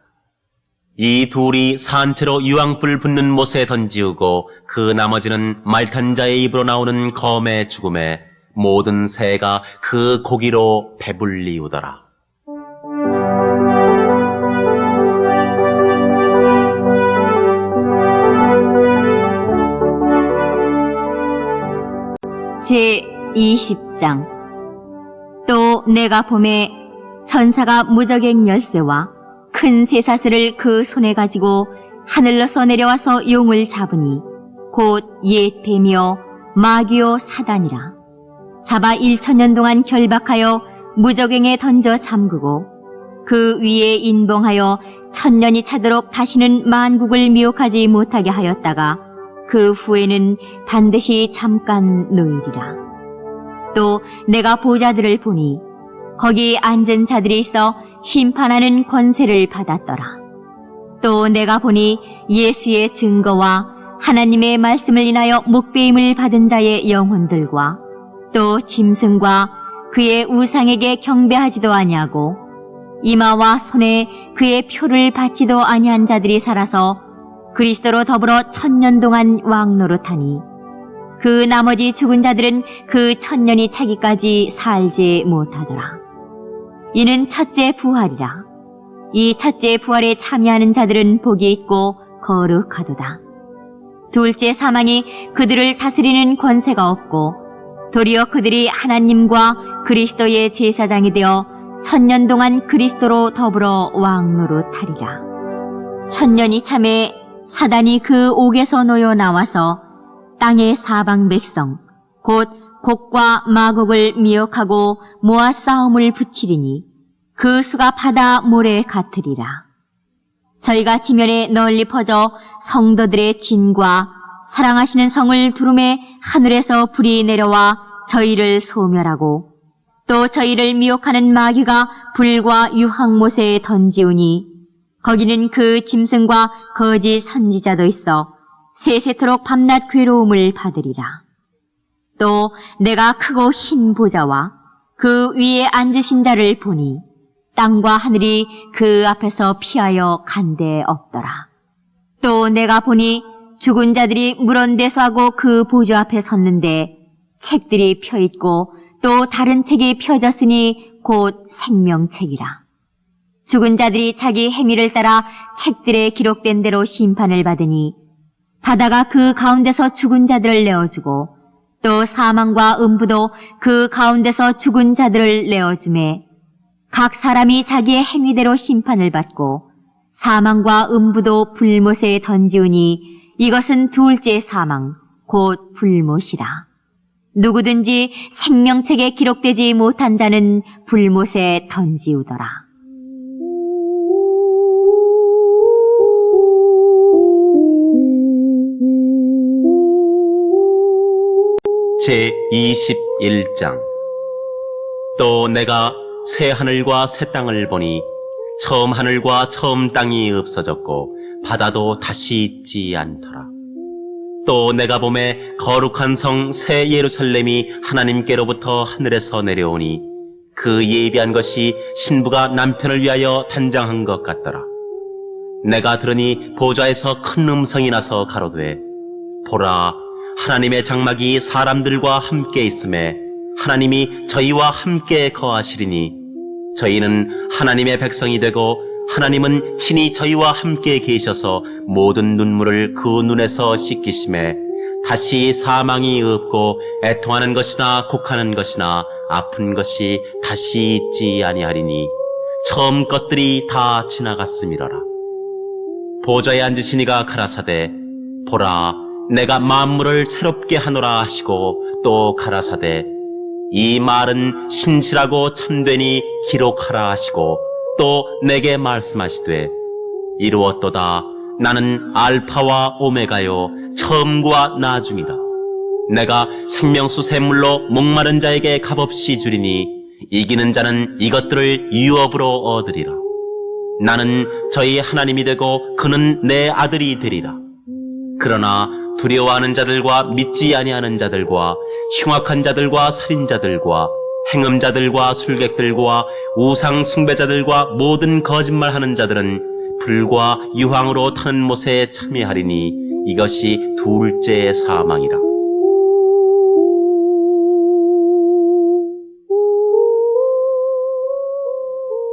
이 둘이 산채로 유황불 붙는 못에 던지우고 그 나머지는 말탄 자의 입으로 나오는 검의 죽음에 모든 새가 그 고기로 배불리우더라.
제 20장. 또 내가 봄에 천사가 무저갱 열쇠와 큰 쇠사슬을 그 손에 가지고 하늘로서 내려와서 용을 잡으니 곧 옛 뱀이요 마귀요 사단이라. 잡아 1000년 동안 결박하여 무저갱에 던져 잠그고 그 위에 인봉하여 1000년이 차도록 다시는 만국을 미혹하지 못하게 하였다가 그 후에는 반드시 잠깐 놓이리라. 또 내가 보좌들을 보니 거기 앉은 자들이 있어 심판하는 권세를 받았더라. 또 내가 보니 예수의 증거와 하나님의 말씀을 인하여 목배임을 받은 자의 영혼들과 또 짐승과 그의 우상에게 경배하지도 아니하고 이마와 손에 그의 표를 받지도 아니한 자들이 살아서 그리스도로 더불어 1000년 동안 왕노릇하니 그 나머지 죽은 자들은 그 1000년이 차기까지 살지 못하더라. 이는 첫째 부활이라. 이 첫째 부활에 참여하는 자들은 복이 있고 거룩하도다. 둘째 사망이 그들을 다스리는 권세가 없고 도리어 그들이 하나님과 그리스도의 제사장이 되어 1000년 동안 그리스도로 더불어 왕노릇하리라. 1000년이 참에 사단이 그 옥에서 놓여 나와서 땅의 사방 백성 곧 곡과 마곡을 미혹하고 모아 싸움을 붙이리니 그 수가 바다 모래 같으리라. 저희가 지면에 널리 퍼져 성도들의 진과 사랑하시는 성을 두름에 하늘에서 불이 내려와 저희를 소멸하고 또 저희를 미혹하는 마귀가 불과 유황못에 던지우니 거기는 그 짐승과 거짓 선지자도 있어 세세토록 밤낮 괴로움을 받으리라. 또 내가 크고 흰 보좌와 그 위에 앉으신 자를 보니 땅과 하늘이 그 앞에서 피하여 간데 없더라. 또 내가 보니 죽은 자들이 물원대소하고 그 보좌 앞에 섰는데 책들이 펴있고 또 다른 책이 펴졌으니 곧 생명책이라. 죽은 자들이 자기 행위를 따라 책들에 기록된 대로 심판을 받으니 바다가 그 가운데서 죽은 자들을 내어주고 또 사망과 음부도 그 가운데서 죽은 자들을 내어주매 각 사람이 자기의 행위대로 심판을 받고 사망과 음부도 불못에 던지우니 이것은 둘째 사망 곧 불못이라. 누구든지 생명책에 기록되지 못한 자는 불못에 던지우더라.
제21장. 또 내가 새 하늘과 새 땅을 보니 처음 하늘과 처음 땅이 없어졌고 바다도 다시 있지 않더라. 또 내가 보매 거룩한 성 새 예루살렘이 하나님께로부터 하늘에서 내려오니 그 예비한 것이 신부가 남편을 위하여 단장한 것 같더라. 내가 들으니 보좌에서 큰 음성이 나서 가로되 보라, 하나님의 장막이 사람들과 함께 있음에 하나님이 저희와 함께 거하시리니 저희는 하나님의 백성이 되고 하나님은 친히 저희와 함께 계셔서 모든 눈물을 그 눈에서 씻기심에 다시 사망이 없고 애통하는 것이나 곡하는 것이나 아픈 것이 다시 있지 아니하리니 처음 것들이 다 지나갔음이로라. 보좌에 앉으신 이가 가라사대 보라, 내가 만물을 새롭게 하노라 하시고 또 가라사대 이 말은 신실하고 참되니 기록하라 하시고 또 내게 말씀하시되 이루었도다. 나는 알파와 오메가요 처음과 나중이라. 내가 생명수 샘물로 목마른 자에게 값없이 주리니 이기는 자는 이것들을 유업으로 얻으리라. 나는 저희 하나님이 되고 그는 내 아들이 되리라. 그러나 두려워하는 자들과 믿지 아니하는 자들과 흉악한 자들과 살인자들과 행음자들과 술객들과 우상 숭배자들과 모든 거짓말하는 자들은 불과 유황으로 타는 못에 참여하리니 이것이 둘째 사망이라.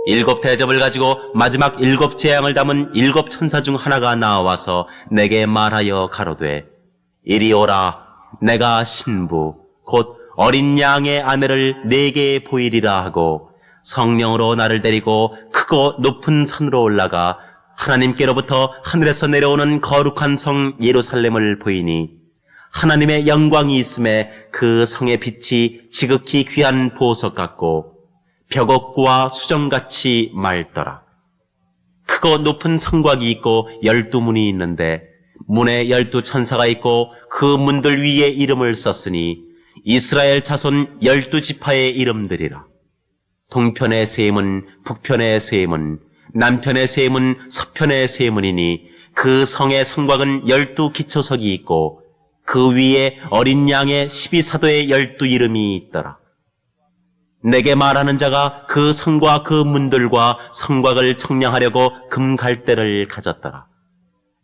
일곱 대접을 가지고 마지막 일곱 재앙을 담은 일곱 천사 중 하나가 나와서 내게 말하여 가로되 이리 오라. 내가 신부 곧 어린 양의 아내를 네게 보이리라 하고 성령으로 나를 데리고 크고 높은 산으로 올라가 하나님께로부터 하늘에서 내려오는 거룩한 성 예루살렘을 보이니 하나님의 영광이 있음에 그 성의 빛이 지극히 귀한 보석 같고 벽옥과 수정같이 맑더라. 크고 높은 성곽이 있고 12문이 있는데 문에 12천사가 있고 그 문들 위에 이름을 썼으니 이스라엘 자손 12지파의 이름들이라. 동편의 세 문, 북편의 세 문, 남편의 세 문, 서편의 세 문이니 그 성의 성곽은 12기초석이 있고 그 위에 어린 양의 12사도의 12 이름이 있더라. 내게 말하는 자가 그 성과 그 문들과 성곽을 청량하려고 금갈대를 가졌더라.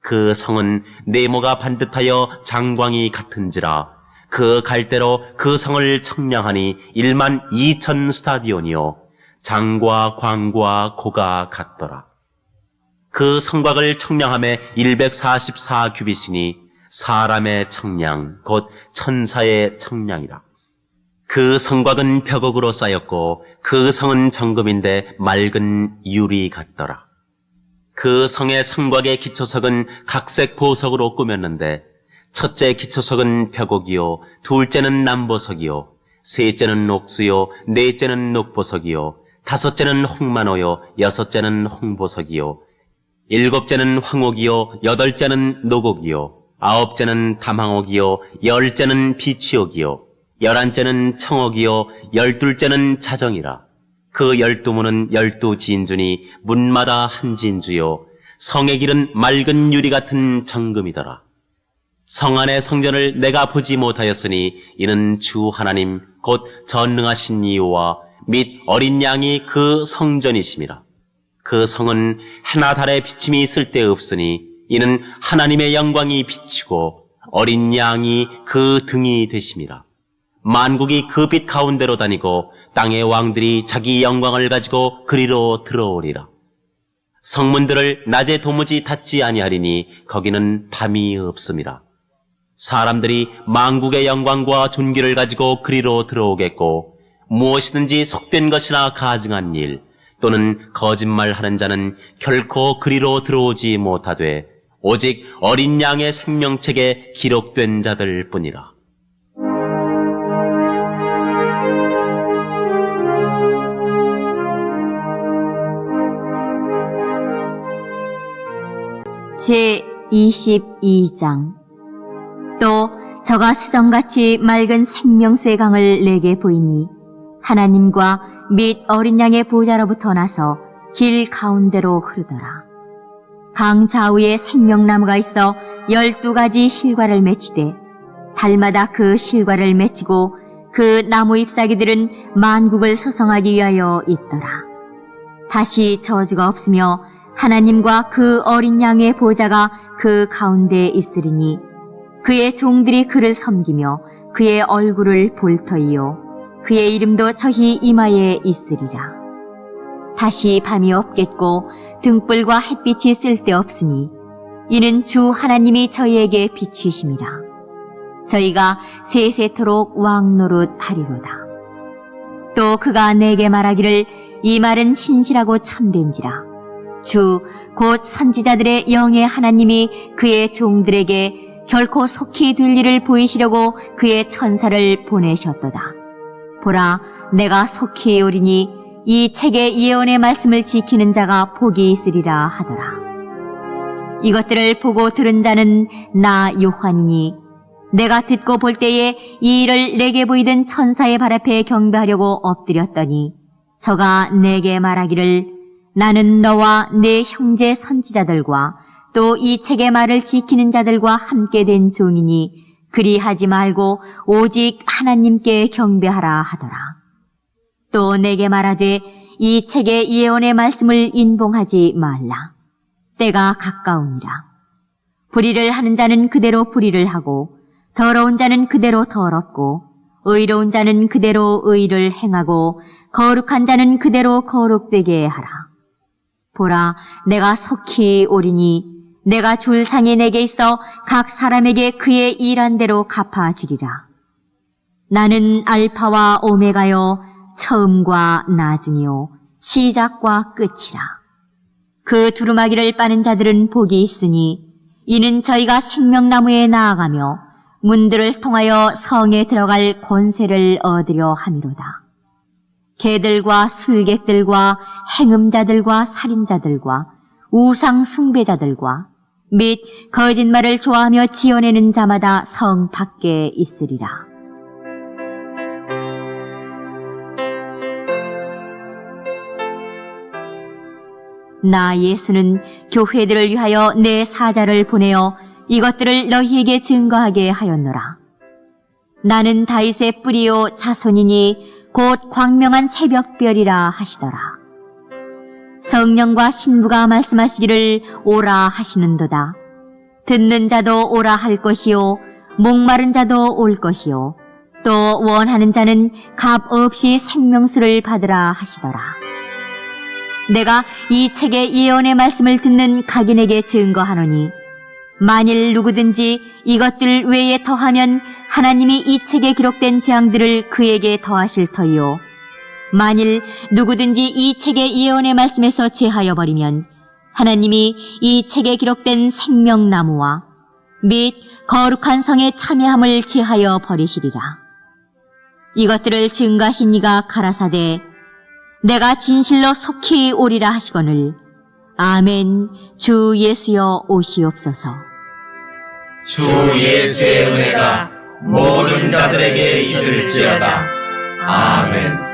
그 성은 네모가 반듯하여 장광이 같은지라. 그 갈대로 그 성을 청량하니 12,000 스타디온이요 장과 광과 고가 같더라. 그 성곽을 청량함에 144규빗이니 사람의 청량 곧 천사의 청량이라. 그 성곽은 벽옥으로 쌓였고 그 성은 정금인데 맑은 유리 같더라. 그 성의 성곽의 기초석은 각색 보석으로 꾸몄는데 첫째 기초석은 벽옥이요 둘째는 남보석이요 셋째는 옥수요 넷째는 녹보석이요 다섯째는 홍만호요 여섯째는 홍보석이요 일곱째는 황옥이요 여덟째는 노곡이요 아홉째는 담황옥이요 열째는 비취옥이요 11째는 청옥이요 12째는 자정이라. 그 12문은 12진주니 문마다 한 진주요 성의 길은 맑은 유리 같은 정금이더라. 성 안의 성전을 내가 보지 못하였으니 이는 주 하나님 곧 전능하신 이유와 및 어린 양이 그 성전이심이라. 그 성은 해나 달의 비침이 쓸데없으니 이는 하나님의 영광이 비치고 어린 양이 그 등이 되심이라. 만국이 그 빛 가운데로 다니고 땅의 왕들이 자기 영광을 가지고 그리로 들어오리라. 성문들을 낮에 도무지 닫지 아니하리니 거기는 밤이 없음이라. 사람들이 만국의 영광과 존귀를 가지고 그리로 들어오겠고 무엇이든지 속된 것이나 가증한 일 또는 거짓말하는 자는 결코 그리로 들어오지 못하되 오직 어린 양의 생명책에 기록된 자들 뿐이라.
제 22장. 또 저가 수정같이 맑은 생명수의 강을 내게 보이니 하나님과 및 어린 양의 보좌로부터 나서 길 가운데로 흐르더라. 강 좌우에 생명나무가 있어 12가지 실과를 맺히되 달마다 그 실과를 맺히고 그 나무 잎사귀들은 만국을 소성하기 위하여 있더라. 다시 저주가 없으며 하나님과 그 어린 양의 보좌가 그 가운데에 있으리니 그의 종들이 그를 섬기며 그의 얼굴을 볼 터이요 그의 이름도 저희 이마에 있으리라. 다시 밤이 없겠고 등불과 햇빛이 쓸데없으니 이는 주 하나님이 저희에게 비추심이라. 저희가 세세토록 왕노릇하리로다. 또 그가 내게 말하기를 이 말은 신실하고 참된지라. 주 곧 선지자들의 영의 하나님이 그의 종들에게 결코 속히 될 일을 보이시려고 그의 천사를 보내셨도다. 보라, 내가 속히 오리니 이 책의 예언의 말씀을 지키는 자가 복이 있으리라 하더라. 이것들을 보고 들은 자는 나 요한이니 내가 듣고 볼 때에 이 일을 내게 보이던 천사의 발 앞에 경배하려고 엎드렸더니 저가 내게 말하기를 나는 너와 네 형제 선지자들과 또 이 책의 말을 지키는 자들과 함께 된 종이니 그리하지 말고 오직 하나님께 경배하라 하더라. 또 내게 말하되 이 책의 예언의 말씀을 인봉하지 말라. 때가 가까우니라. 불의를 하는 자는 그대로 불의를 하고 더러운 자는 그대로 더럽고 의로운 자는 그대로 의를 행하고 거룩한 자는 그대로 거룩되게 하라. 보라, 내가 속히 오리니 내가 줄 상이 내게 있어 각 사람에게 그의 일한 대로 갚아주리라. 나는 알파와 오메가요 처음과 나중이요 시작과 끝이라. 그 두루마기를 빠는 자들은 복이 있으니 이는 저희가 생명나무에 나아가며 문들을 통하여 성에 들어갈 권세를 얻으려 함이로다. 개들과 술객들과 행음자들과 살인자들과 우상 숭배자들과 및 거짓말을 좋아하며 지어내는 자마다 성 밖에 있으리라. 나 예수는 교회들을 위하여 내 사자를 보내어 이것들을 너희에게 증거하게 하였노라. 나는 다윗의 뿌리요 자손이니 곧 광명한 새벽별이라 하시더라. 성령과 신부가 말씀하시기를 오라 하시는도다. 듣는 자도 오라 할 것이요 목마른 자도 올 것이요 또 원하는 자는 값 없이 생명수를 받으라 하시더라. 내가 이 책의 예언의 말씀을 듣는 각인에게 증거하노니 만일 누구든지 이것들 외에 더하면 하나님이 이 책에 기록된 재앙들을 그에게 더하실 터이요 만일 누구든지 이 책의 예언의 말씀에서 제하여 버리면 하나님이 이 책에 기록된 생명나무와 및 거룩한 성의 참여함을 제하여 버리시리라. 이것들을 증거하신 이가 가라사대 내가 진실로 속히 오리라 하시거늘 아멘. 주 예수여 오시옵소서.
주 예수의 은혜가 모든 자들에게 있을지어다. 아멘.